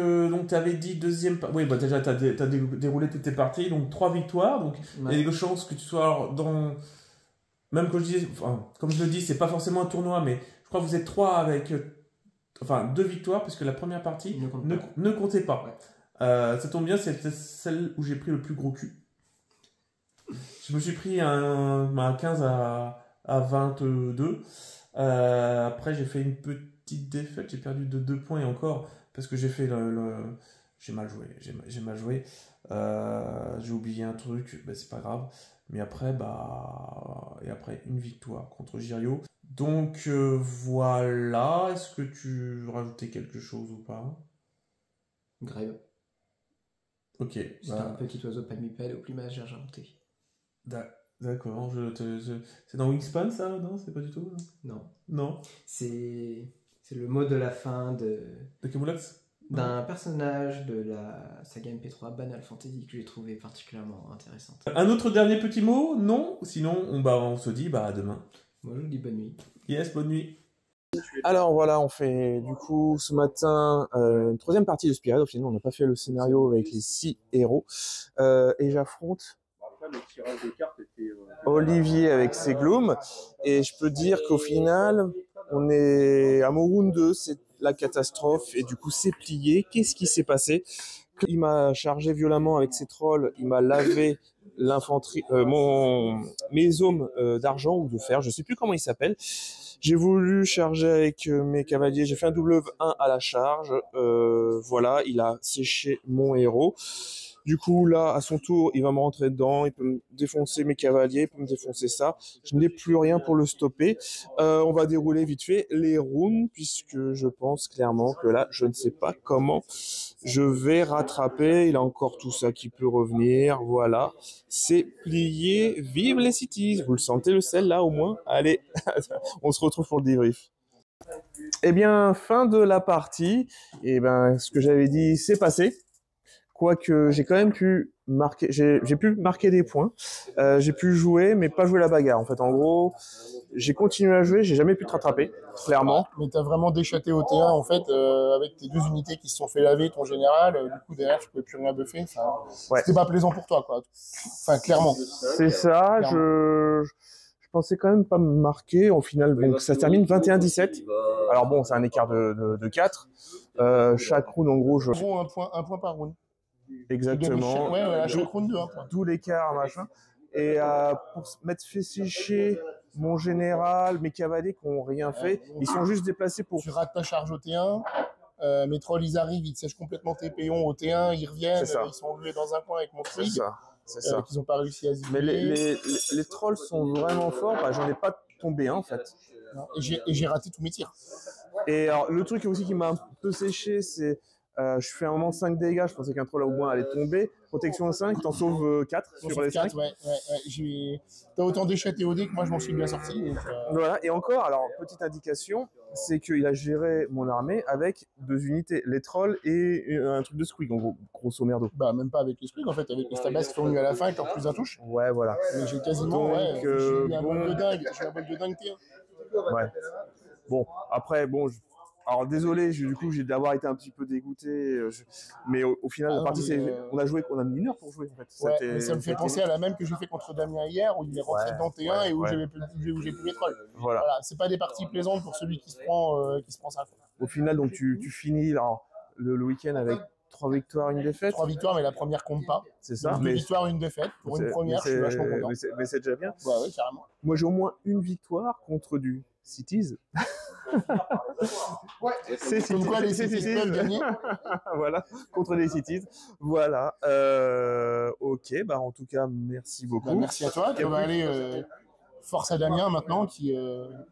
avais dit deuxième... Oui, bah déjà, tu as déroulé tes parties, donc 3 victoires, donc il y a des chances que tu sois dans... Même comme je le dis, c'est pas forcément un tournoi, mais je crois que vous êtes 3 avec... Enfin, 2 victoires, puisque la première partie ne comptait pas. Ouais. Ça tombe bien, c'est celle où j'ai pris le plus gros cul. Je me suis pris un 15 à 22. Après, j'ai fait une petite défaite. J'ai perdu de 2 points et encore, parce que j'ai fait j'ai mal joué. J'ai mal joué. J'ai oublié un truc, ben, c'est pas grave. Mais après, et après, une victoire contre Girio. Donc voilà, est-ce que tu veux rajouter quelque chose ou pas? Grève. Ok. C'est un petit oiseau palmipède au plumage argenté. D'accord. C'est dans Wingspan ça? Non, c'est pas du tout? Non. C'est le mot de la fin de Camoulox? D'un personnage de la saga MP3 Banal Fantasy que j'ai trouvé particulièrement intéressante. Un autre dernier petit mot? Non? Sinon, on se dit à demain. Moi, je vous dis bonne nuit. Yes, bonne nuit. Alors voilà, on fait du coup ce matin une 3e partie de Spirit. Au final, on n'a pas fait le scénario avec les 6 héros. Et j'affronte Olivier avec ses glooms. Et je peux dire qu'au final, on est à Morun 2, c'est la catastrophe. Et du coup, c'est plié. Qu'est-ce qui s'est passé? Il m'a chargé violemment avec ses trolls. Il m'a lavé l'infanterie, mes hommes d'argent ou de fer, je sais plus comment ils s'appellent. J'ai voulu charger avec mes cavaliers, j'ai fait un double 1 à la charge, voilà, il a séché mon héros. Du coup, là, à son tour, il va me rentrer dedans, il peut me défoncer mes cavaliers, il peut me défoncer ça. Je n'ai plus rien pour le stopper. On va dérouler vite fait les runes, puisque je pense clairement que là, je ne sais pas comment je vais rattraper. Il a encore tout ça qui peut revenir. Voilà, c'est plié. Vive les cities. Vous le sentez le sel là au moins? Allez, on se retrouve pour le débrief. Eh bien, fin de la partie. Et ben, ce que j'avais dit, c'est passé. Quoique j'ai quand même pu marquer, j'ai pu marquer des points, j'ai pu jouer, mais pas jouer la bagarre. En fait, en gros, j'ai continué à jouer, j'ai jamais pu te rattraper, clairement. Mais t'as vraiment déchaté au T1 en fait, avec tes 2 unités qui se sont fait laver ton général. Du coup derrière, je pouvais plus rien buffer. Enfin, ouais. C'était pas plaisant pour toi, quoi. Enfin, clairement. C'est ça. Je pensais quand même pas me marquer. Au final, donc ça se termine 21-17. Alors bon, c'est un écart de 4. Chaque round, en gros, un point par round. Exactement. Ouais, à chaque round 2. D'où l'écart, machin. Et pour m'être fait sécher mon général, mes cavaliers qui n'ont rien fait, ils sont juste déplacés pour... Tu rates ta charge au T1, mes trolls, ils arrivent, ils sèchent complètement tes péons au T1, ils reviennent, ils sont enlevés dans un coin avec mon trig. C'est ça. Qu'ils n'ont pas réussi à zigoler. Mais les trolls sont vraiment forts. Bah, j'en ai pas tombé un, en fait. Non, et j'ai raté tous mes tirs. Et alors, le truc aussi qui m'a un peu séché, c'est... je fais un moment 5 dégâts, je pensais qu'un troll au moins allait tomber. Protection 5, t'en sauves 4 sur les 5. Ouais. T'as autant déchaté au dé que moi je m'en suis bien sorti. Donc, Voilà, et encore, alors petite indication, c'est qu'il a géré mon armée avec 2 unités, les trolls et un truc de squig, en gros, grosso merdo. Bah même pas avec les squig en fait, avec les stabas qui sont venus à la fin et qui ont plus un touche. Ouais, voilà. Mais j'ai quasiment, j'ai eu un bol de dingue, T1. Ouais. Bon, après, bon... Alors désolé, du coup j'ai d'avoir été un petit peu dégoûté, mais au final la partie on a mis 1 heure pour jouer en fait. Ouais, mais ça me fait penser à la même que j'ai fait contre Damien hier où il est rentré dans T1 et où j'ai plus mes trolls. Voilà. C'est pas des parties plaisantes pour celui qui se prend ça. Au final donc tu finis alors, le week-end avec 3 victoires, 1 défaite. 3 victoires mais la première compte pas. C'est ça. 2 victoires, 1 défaite. Pour une première, je suis vachement content. Mais c'est déjà bien. Ouais, carrément. Moi j'ai au moins 1 victoire contre du Cities. C'est comme quoi les Cities peuvent gagner. Voilà, contre les Cities. Voilà. Ok, bah en tout cas, merci beaucoup. Bah, merci à toi. On va aller force à Damien maintenant qui.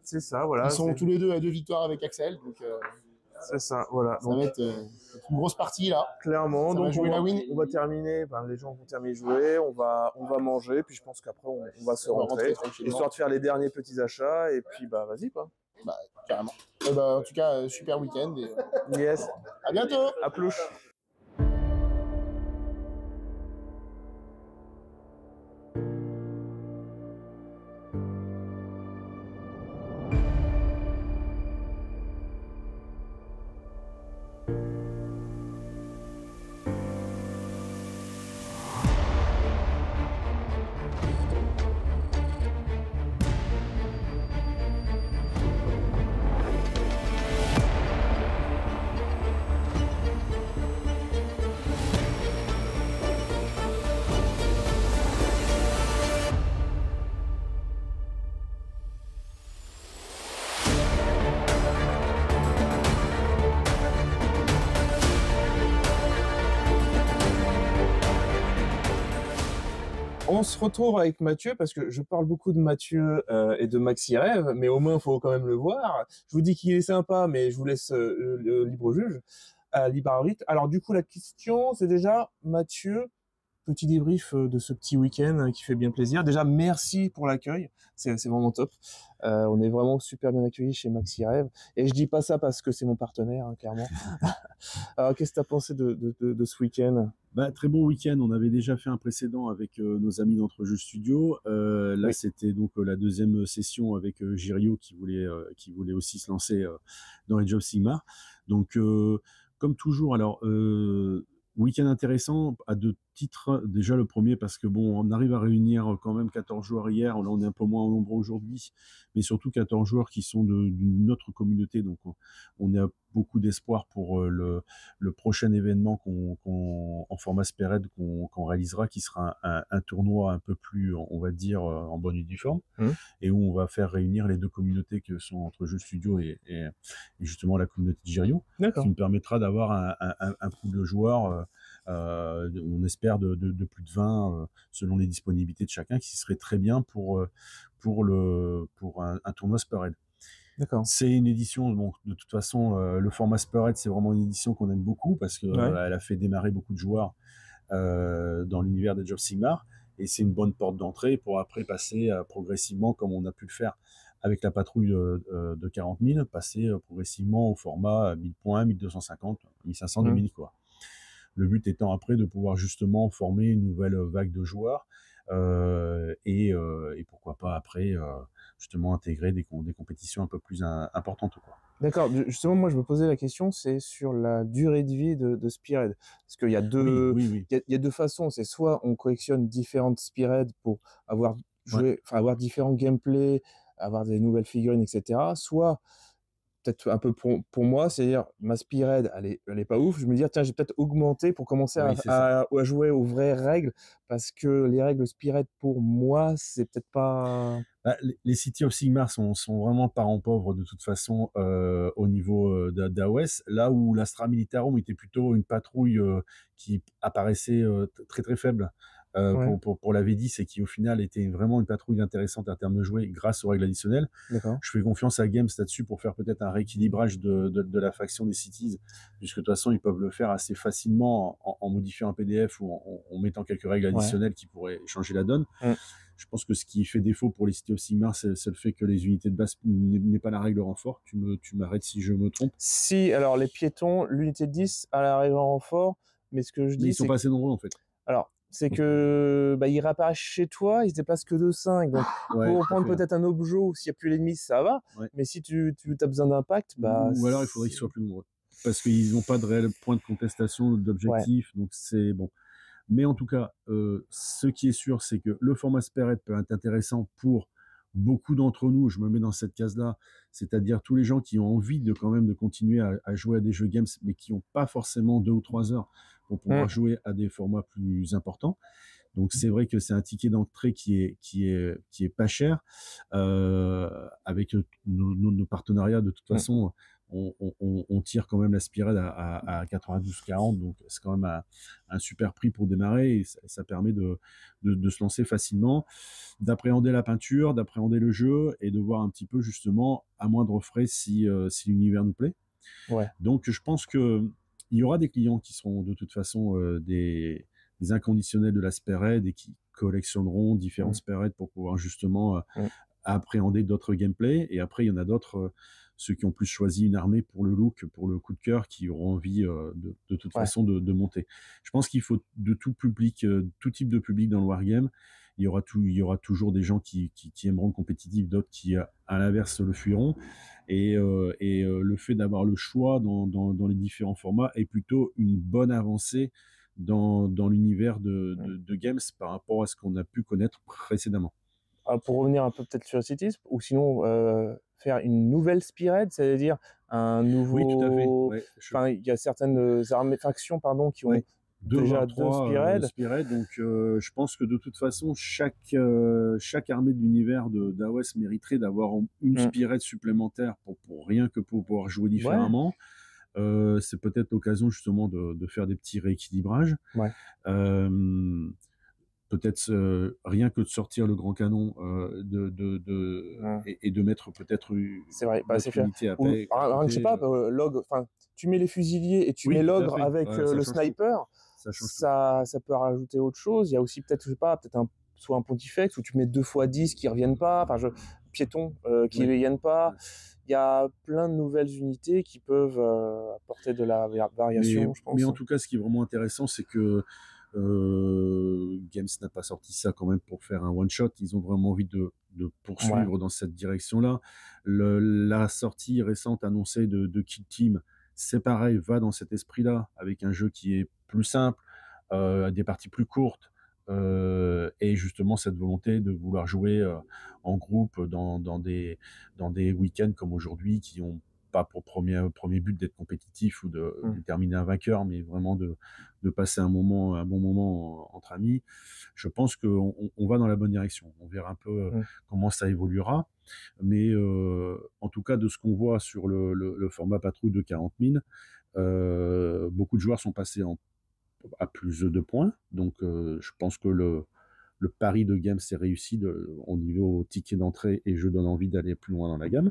C'est ça, voilà. Ils sont tous les deux à 2 victoires avec Axel. Donc, C'est ça, voilà. Ça va être une grosse partie là. Clairement, Ça va donc jouer la win. on va terminer, les gens vont terminer de jouer, on va manger, puis je pense qu'après on va se rentrer, histoire de faire les derniers petits achats, et puis vas-y quoi. Bah, carrément. En tout cas, super week-end. Et, yes. à bientôt. À plus. On se retrouve avec Mathieu parce que je parle beaucoup de Mathieu et de Maxi Rêve, mais au moins il faut quand même le voir. Je vous dis qu'il est sympa, mais je vous laisse le libre juge, libre arbitre. Alors du coup la question c'est déjà Mathieu, petit débrief de ce petit week-end qui fait bien plaisir. Déjà merci pour l'accueil, c'est vraiment top. On est vraiment super bien accueillis chez Maxi Rêve et je dis pas ça parce que c'est mon partenaire, hein, clairement. Alors qu'est-ce que tu as pensé de ce week-end? Très bon week-end. On avait déjà fait un précédent avec nos amis d'Entrejeux Studio. Là, Oui. c'était donc la deuxième session avec Girio qui voulait aussi se lancer dans Age of Sigmar. Donc, comme toujours, alors week-end intéressant à deux titres. Déjà le premier parce que on arrive à réunir quand même 14 joueurs hier. Là, on est un peu moins en nombre aujourd'hui, mais surtout 14 joueurs qui sont d'une autre communauté. Donc, on a beaucoup d'espoir pour le prochain événement en format Spearhead qu'on réalisera, qui sera un tournoi un peu plus, on va dire, en bonne et due forme, et où on va faire réunir les deux communautés que sont Entrejeux Studio et justement la communauté de Girio, qui nous permettra d'avoir un pool de joueurs, on espère de plus de 20 selon les disponibilités de chacun, qui serait très bien pour un tournoi Spearhead. D'accord. C'est une édition, de toute façon, le format Spearhead, c'est vraiment une édition qu'on aime beaucoup parce que elle a fait démarrer beaucoup de joueurs dans l'univers d'Age of Sigmar, et c'est une bonne porte d'entrée pour après passer progressivement, comme on a pu le faire avec la patrouille de 40 000, passer progressivement au format 1000 points, 1250, 1500 Dominique, quoi. Le but étant après de pouvoir justement former une nouvelle vague de joueurs et pourquoi pas après justement intégrer des compétitions un peu plus importantes, quoi. D'accord. Justement, moi, je me posais la question, c'est sur la durée de vie de Spearhead. Parce qu'il y a deux, il y a deux façons. C'est soit on collectionne différentes Spearhead pour avoir avoir différents gameplays, avoir des nouvelles figurines, etc. Soit peut-être un peu pour moi, c'est-à-dire ma Spearhead, elle est pas ouf. Je me dis, tiens, j'ai peut-être augmenté pour commencer à jouer aux vraies règles, parce que les règles Spearhead, pour moi, c'est peut-être pas... Les City of Sigmar sont vraiment parents pauvres de toute façon au niveau d'AOS, là où l'Astra Militarum était plutôt une patrouille qui apparaissait très très faible pour la V10, et qui au final était vraiment une patrouille intéressante en termes de jouer grâce aux règles additionnelles. Je fais confiance à Games là-dessus pour faire peut-être un rééquilibrage de la faction des Cities, puisque de toute façon ils peuvent le faire assez facilement en modifiant un PDF ou en mettant quelques règles additionnelles qui pourraient changer la donne. Je pense que ce qui fait défaut pour les City of Sigmar, c'est le fait que les unités de base n'est pas la règle renfort. Tu m'arrêtes si je me trompe. Si, alors les piétons, l'unité de 10 a la règle renfort, mais ce que je dis, ils sont pas assez nombreux en fait. Alors, c'est que ils réapparaissent chez toi, ils se déplacent que de 5. Donc, pour prendre peut-être un objet, s'il n'y a plus l'ennemi, ça va. Mais si tu as besoin d'impact, ou alors il faudrait qu'ils soient plus nombreux. Parce qu'ils n'ont pas de réel point de contestation, d'objectif. Donc c'est bon. Mais en tout cas, ce qui est sûr, c'est que le format Spearhead peut être intéressant pour beaucoup d'entre nous. Je me mets dans cette case-là, c'est-à-dire tous les gens qui ont envie quand même de continuer à jouer à des jeux games, mais qui n'ont pas forcément 2 ou 3 heures pour pouvoir jouer à des formats plus importants. Donc c'est vrai que c'est un ticket d'entrée qui est pas cher. Avec nos partenariats, de toute façon, on tire quand même la Spearhead à 92,40, donc c'est quand même un super prix pour démarrer, et ça permet de se lancer facilement, d'appréhender la peinture, d'appréhender le jeu, et de voir un petit peu justement à moindre frais si l'univers nous plaît. Ouais. Donc je pense que il y aura des clients qui seront de toute façon des inconditionnels de la Spearhead et qui collectionneront différentes Spearhead pour pouvoir justement appréhender d'autres gameplays. Et après, il y en a d'autres, ceux qui ont plus choisi une armée pour le look, pour le coup de cœur, qui auront envie de toute façon de monter. Je pense qu'il faut de tout public, tout type de public dans le wargame. Il y aura toujours des gens qui aimeront le compétitif, d'autres qui, à l'inverse, le fuiront. Et le fait d'avoir le choix dans les différents formats est plutôt une bonne avancée dans l'univers de Games par rapport à ce qu'on a pu connaître précédemment. Pour revenir un peu peut-être sur Cities, ou sinon faire une nouvelle Spearhead, c'est-à-dire un nouveau... Oui, tout à fait. Ouais, Enfin, il y a certaines factions qui ont déjà deux Spearhead. Donc je pense que de toute façon, chaque armée de l'univers d'AOS mériterait d'avoir une Spearhead supplémentaire pour rien que pour pouvoir jouer différemment. C'est peut-être l'occasion justement de faire des petits rééquilibrages. Peut-être rien que de sortir le grand canon et de mettre peut-être une unité à paix. Je sais pas, Log, tu mets les fusiliers et tu mets l'ogre avec le sniper, ça peut rajouter autre chose. Il y a aussi peut-être, je sais pas, soit un pontifex où tu mets 2x10 qui reviennent pas, piétons qui reviennent pas. Il y a plein de nouvelles unités qui peuvent apporter de la variation, je pense. Mais en tout cas, ce qui est vraiment intéressant, c'est que Games n'a pas sorti ça quand même pour faire un one-shot. Ils ont vraiment envie de poursuivre dans cette direction-là. La sortie récente annoncée de Kill Team, c'est pareil, va dans cet esprit-là, avec un jeu qui est plus simple, des parties plus courtes, et justement cette volonté de vouloir jouer en groupe dans des week-ends comme aujourd'hui qui ont pas pour premier but d'être compétitif ou de déterminer un vainqueur, mais vraiment de passer un bon moment entre amis. Je pense qu'on va dans la bonne direction. On verra un peu comment ça évoluera. Mais en tout cas, de ce qu'on voit sur le format patrouille de 40 000, beaucoup de joueurs sont passés à plus de points. Donc, je pense que le pari de Games s'est réussi au niveau ticket d'entrée et je donne envie d'aller plus loin dans la gamme.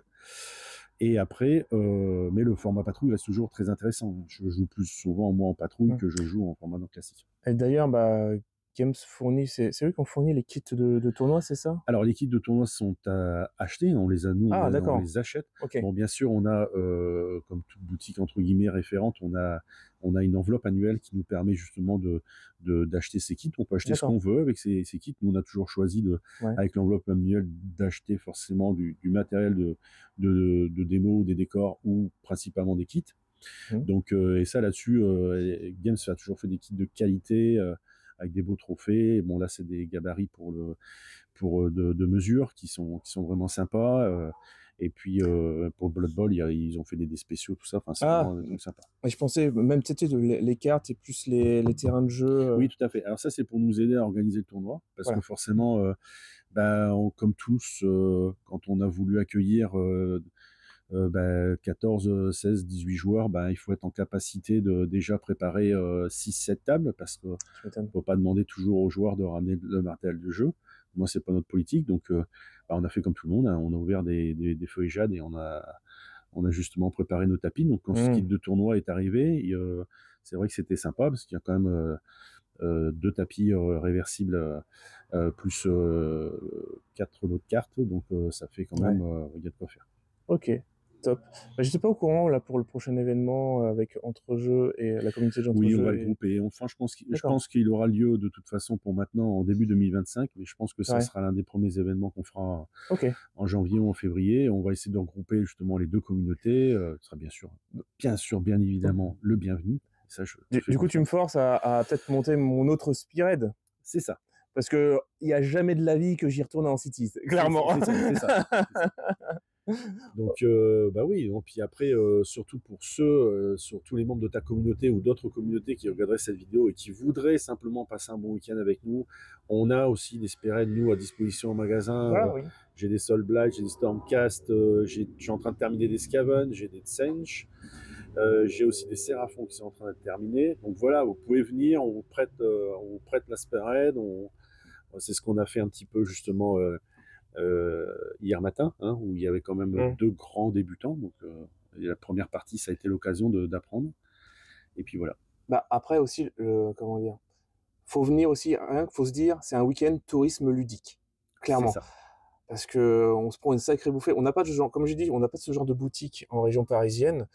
Et après, mais le format patrouille reste toujours très intéressant. Je joue plus souvent moi en patrouille que je joue en format non classique. Et d'ailleurs, Games fournit, c'est eux qui ont fourni les kits de tournoi, c'est ça? Alors les kits de tournoi sont à acheter, on les a on les achète. Okay. Bon, bien sûr, on a comme toute boutique entre guillemets référente, on a une enveloppe annuelle qui nous permet justement d'acheter ces kits. On peut acheter ce qu'on veut avec ces kits. Nous, on a toujours choisi avec l'enveloppe annuelle d'acheter forcément du matériel de démo, des décors ou principalement des kits. Donc et ça là-dessus, Games a toujours fait des kits de qualité. Avec des beaux trophées. Bon, là, c'est des gabarits de mesure qui sont vraiment sympas. Et puis, pour Blood Bowl, ils ont fait des spéciaux, tout ça. Enfin, c'est vraiment des trucs sympas. Je pensais même, les cartes et plus les terrains de jeu. Oui, tout à fait. Alors ça, c'est pour nous aider à organiser le tournoi. Parce que forcément, comme tous, quand on a voulu accueillir 14, 16, 18 joueurs, il faut être en capacité de déjà préparer 6-7 tables parce qu'on ne peut pas demander toujours aux joueurs de ramener le matériel de jeu. Moi, c'est pas notre politique, donc on a fait comme tout le monde, hein. On a ouvert des feuillades et on a justement préparé nos tapis. Donc quand ce kit de tournoi est arrivé, c'est vrai que c'était sympa parce qu'il y a quand même 2 tapis réversibles plus 4 lots de cartes, donc ça fait quand même il y a de quoi faire. Ok. Top. J'étais pas au courant là pour le prochain événement avec Entrejeux et la communauté d'Entrejeux. Oui, on va le grouper. Enfin, je pense qu'il aura lieu de toute façon pour maintenant en début 2025, mais je pense que ça sera l'un des premiers événements qu'on fera en janvier ou en février. On va essayer de regrouper justement les deux communautés. Ce sera bien évidemment le bienvenu. Ça, du coup, tu me forces à peut-être monter mon autre Spearhead. C'est ça. Parce que il n'y a jamais de la vie que j'y retourne en Cities, clairement. C'est ça. Donc oui, et puis après surtout pour sur tous les membres de ta communauté ou d'autres communautés qui regarderaient cette vidéo et qui voudraient simplement passer un bon week-end avec nous, on a aussi des Spearhead nous à disposition au magasin. J'ai des Soul Blight, j'ai des Stormcast, je suis en train de terminer des Skaven, j'ai des Tsench, j'ai aussi des Séraphons qui sont en train d'être terminés. Donc voilà, vous pouvez venir, on vous prête la Spearhead, c'est ce qu'on a fait un petit peu justement hier matin, où il y avait quand même 2 grands débutants, donc Et la première partie, ça a été l'occasion d'apprendre. Et puis voilà. Bah après aussi, comment dire, faut venir aussi, rien qu'il faut se dire, c'est un week-end tourisme ludique, clairement. C'est ça. Parce que on se prend une sacrée bouffée. On n'a pas de genre, comme j'ai dit, on n'a pas de ce genre de boutique en région parisienne.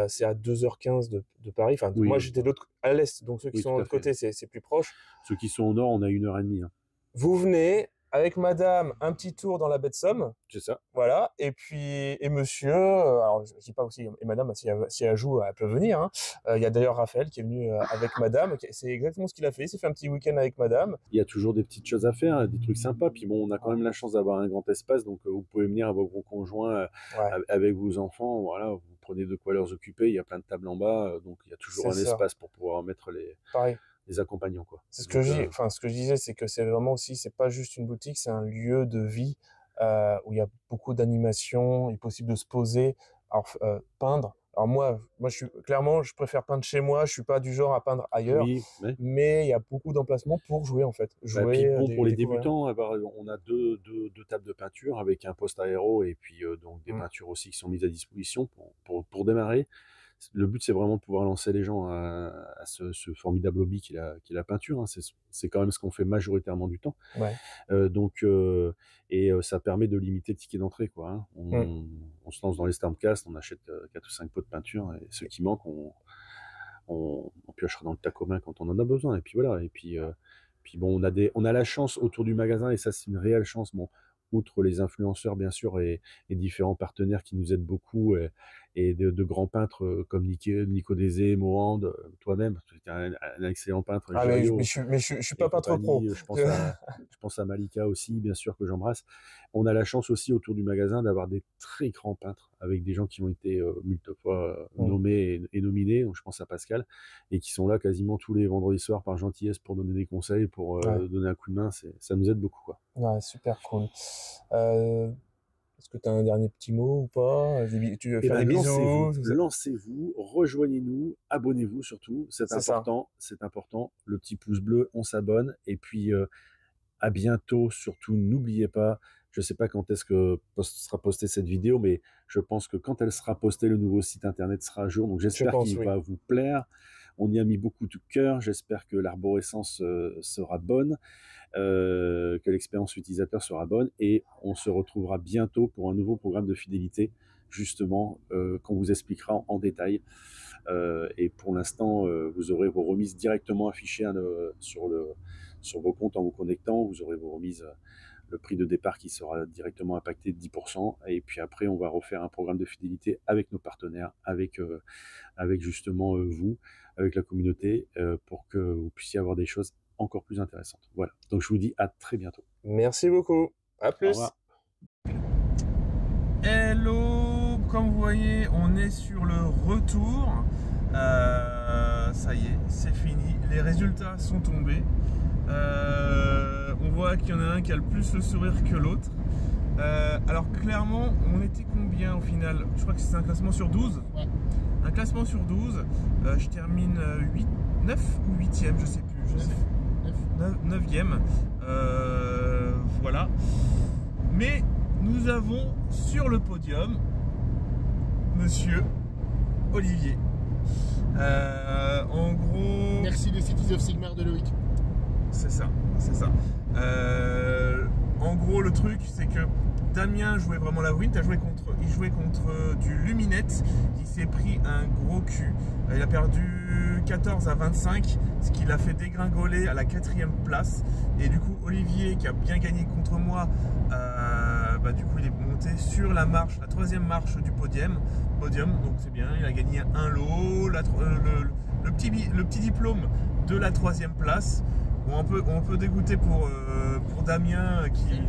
C'est à 2h15 de Paris. Enfin, Oui. moi j'étais à l'est, donc ceux qui Oui, sont tout de à l'autre côté, c'est plus proche. Ceux qui sont au nord, on a 1h30. Hein. Vous venez avec madame, un petit tour dans la baie de Somme. C'est ça. Voilà. Et puis, et monsieur, alors je dis pas aussi, et madame, si elle joue, elle peut venir. Hein. Il y a d'ailleurs Raphaël qui est venu avec madame. C'est exactement ce qu'il a fait. Il s'est fait un petit week-end avec madame. Il y a toujours des petites choses à faire, des trucs sympas. Puis bon, on a quand même la chance d'avoir un grand espace. Donc, vous pouvez venir avec vos conjoints, avec vos enfants. Voilà, vous prenez de quoi leur occuper. Il y a plein de tables en bas. Donc, il y a toujours un espace pour pouvoir mettre les accompagnants, quoi. C'est ce que je disais, c'est que c'est vraiment aussi, c'est pas juste une boutique, c'est un lieu de vie où il y a beaucoup d'animation, il est possible de se poser, alors peindre. Alors moi je préfère peindre chez moi, je suis pas du genre à peindre ailleurs, mais il y a beaucoup d'emplacements pour jouer en fait. Pour les débutants, on a deux tables de peinture avec un poste aéro et puis donc des peintures aussi qui sont mises à disposition pour démarrer. Le but, c'est vraiment de pouvoir lancer les gens à ce formidable hobby qui est la peinture. Hein. C'est quand même ce qu'on fait majoritairement du temps. Ouais. Ça permet de limiter le ticket d'entrée, quoi. Hein. On se lance dans les Stormcast, on achète 4 ou 5 pots de peinture et ceux qui manquent, on piochera dans le tas commun quand on en a besoin. Et puis voilà. Et puis bon, on a la chance autour du magasin, et ça, c'est une réelle chance. Bon, outre les influenceurs, bien sûr, et différents partenaires qui nous aident beaucoup, et de grands peintres comme Nico Dézé, Mohand, toi-même, tu es un excellent peintre. Ah, mais je suis pas peintre pro. Je pense à Malika aussi, bien sûr, que j'embrasse. On a la chance aussi autour du magasin d'avoir des très grands peintres, avec des gens qui ont été multiples fois nommés et nominés. Donc, je pense à Pascal, et qui sont là quasiment tous les vendredis soirs par gentillesse pour donner des conseils, pour donner un coup de main. Ça nous aide beaucoup, quoi. Ouais, super cool. Est-ce que tu as un dernier petit mot ou pas? Tu veux faire des bisous? Lancez-vous, rejoignez-nous, abonnez-vous surtout, c'est important. Le petit pouce bleu, on s'abonne, et puis à bientôt. Surtout, n'oubliez pas, je ne sais pas quand est-ce que sera postée cette vidéo, mais je pense que quand elle sera postée, le nouveau site internet sera à jour, donc j'espère qu'il va vous plaire. On y a mis beaucoup de cœur, j'espère que l'arborescence sera bonne, que l'expérience utilisateur sera bonne, et on se retrouvera bientôt pour un nouveau programme de fidélité, justement, qu'on vous expliquera en détail. Et pour l'instant, vous aurez vos remises directement affichées sur vos comptes en vous connectant. Vous aurez vos remises, le prix de départ qui sera directement impacté de 10%. Et puis après, on va refaire un programme de fidélité avec nos partenaires, avec justement vous, avec la communauté, pour que vous puissiez avoir des choses encore plus intéressantes. Voilà. Donc je vous dis à très bientôt. Merci beaucoup. À plus. Au revoir. Hello, comme vous voyez, on est sur le retour. Ça y est, c'est fini. Les résultats sont tombés. On voit qu'il y en a un qui a le plus le sourire que l'autre. Alors clairement, on était combien au final? Je crois que c'est un classement sur 12. Ouais. Un classement sur 12. Je termine 9 ou 8e, je sais plus. 9e. Voilà. Mais nous avons sur le podium Monsieur Olivier. En gros... Merci les Cities of Sigmar de Loïc. C'est ça. En gros, le truc, c'est que Damien jouait vraiment la win. Il jouait contre du Luminette. Il s'est pris un gros cul. Il a perdu 14 à 25, ce qui l'a fait dégringoler à la 4e place. Et du coup, Olivier, qui a bien gagné contre moi, du coup, il est monté sur la 3e marche du podium. Donc c'est bien. Il a gagné un lot, le petit diplôme de la 3e place. Bon, un peu dégoûté pour Damien qui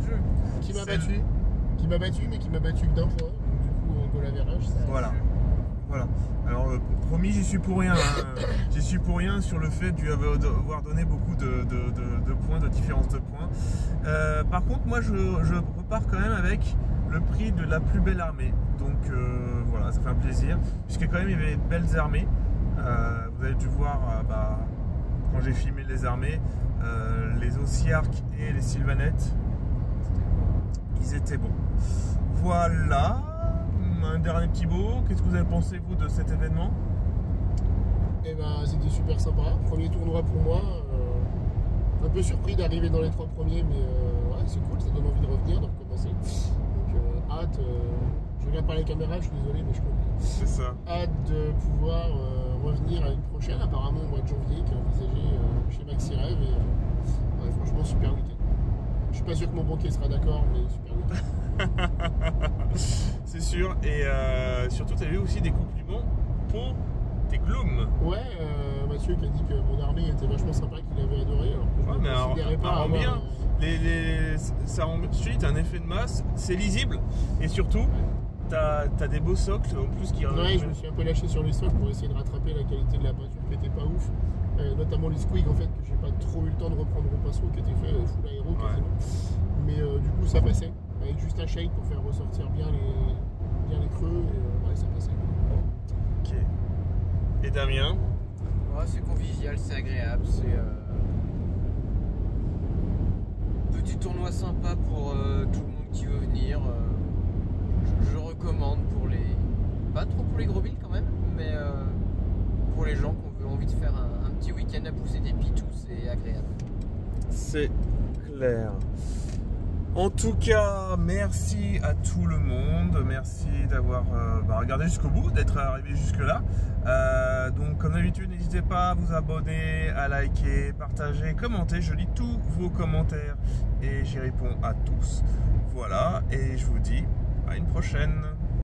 m'a battu, mais qui m'a battu que d'un point. Donc du coup, on goal average, ça. Voilà. Alors promis, j'y suis pour rien. J'y suis pour rien sur le fait d'avoir donné beaucoup de points, de différence de points. Par contre, moi, je repars quand même avec le prix de la plus belle armée. Donc voilà, ça fait un plaisir, puisque quand même il y avait de belles armées. Vous avez dû voir quand j'ai filmé les armées, les Ossiarques et les Sylvanettes, ils étaient bons. Voilà. un dernier petit mot. Qu'est-ce que vous avez pensé, vous, de cet événement? Eh ben, c'était super sympa. Premier tournoi pour moi. Un peu surpris d'arriver dans les 3 premiers, mais ouais, c'est cool, ça donne envie de revenir, de recommencer. Donc hâte, je regarde pas les caméras, je suis désolé, mais je comprends. C'est ça. Hâte de pouvoir revenir à une prochaine, apparemment au mois de janvier, qui est envisagé chez MaxiRêve. Et ouais, franchement, super week-end. Je suis pas sûr que mon banquier sera d'accord, mais super week-end. C'est sûr, et surtout, tu as eu aussi des compliments pour tes glooms. Ouais, Mathieu qui a dit que mon armée était vachement sympa, qu'il avait adoré. Alors que je Ouais, ne mais considérais pas avoir, bien. Ça rend, je te dis, t'as un effet de masse, c'est lisible, et surtout, t'as des beaux socles en plus qui... Ouais, je me suis un peu lâché sur les socles pour essayer de rattraper la qualité de la peinture qui était pas ouf. Notamment les squigs en fait, que j'ai pas trop eu le temps de reprendre au pinceau, qui était fait full aéro quasiment. Mais du coup ça passait, avec juste un shake pour faire ressortir bien les creux, et ouais, ça passait. Ok. Et Damien? Ouais, c'est convivial, c'est agréable, c'est petit tournoi sympa pour tout le monde qui veut venir. Je recommande pour les... pas trop pour les gros billes quand même, mais pour les gens qui ont envie de faire un petit week-end à pousser des pitous, c'est agréable. C'est clair. En tout cas, merci à tout le monde. Merci d'avoir regardé jusqu'au bout, d'être arrivé jusque-là. Donc, comme d'habitude, n'hésitez pas à vous abonner, à liker, partager, commenter. Je lis tous vos commentaires et j'y réponds à tous. Voilà, et je vous dis à une prochaine.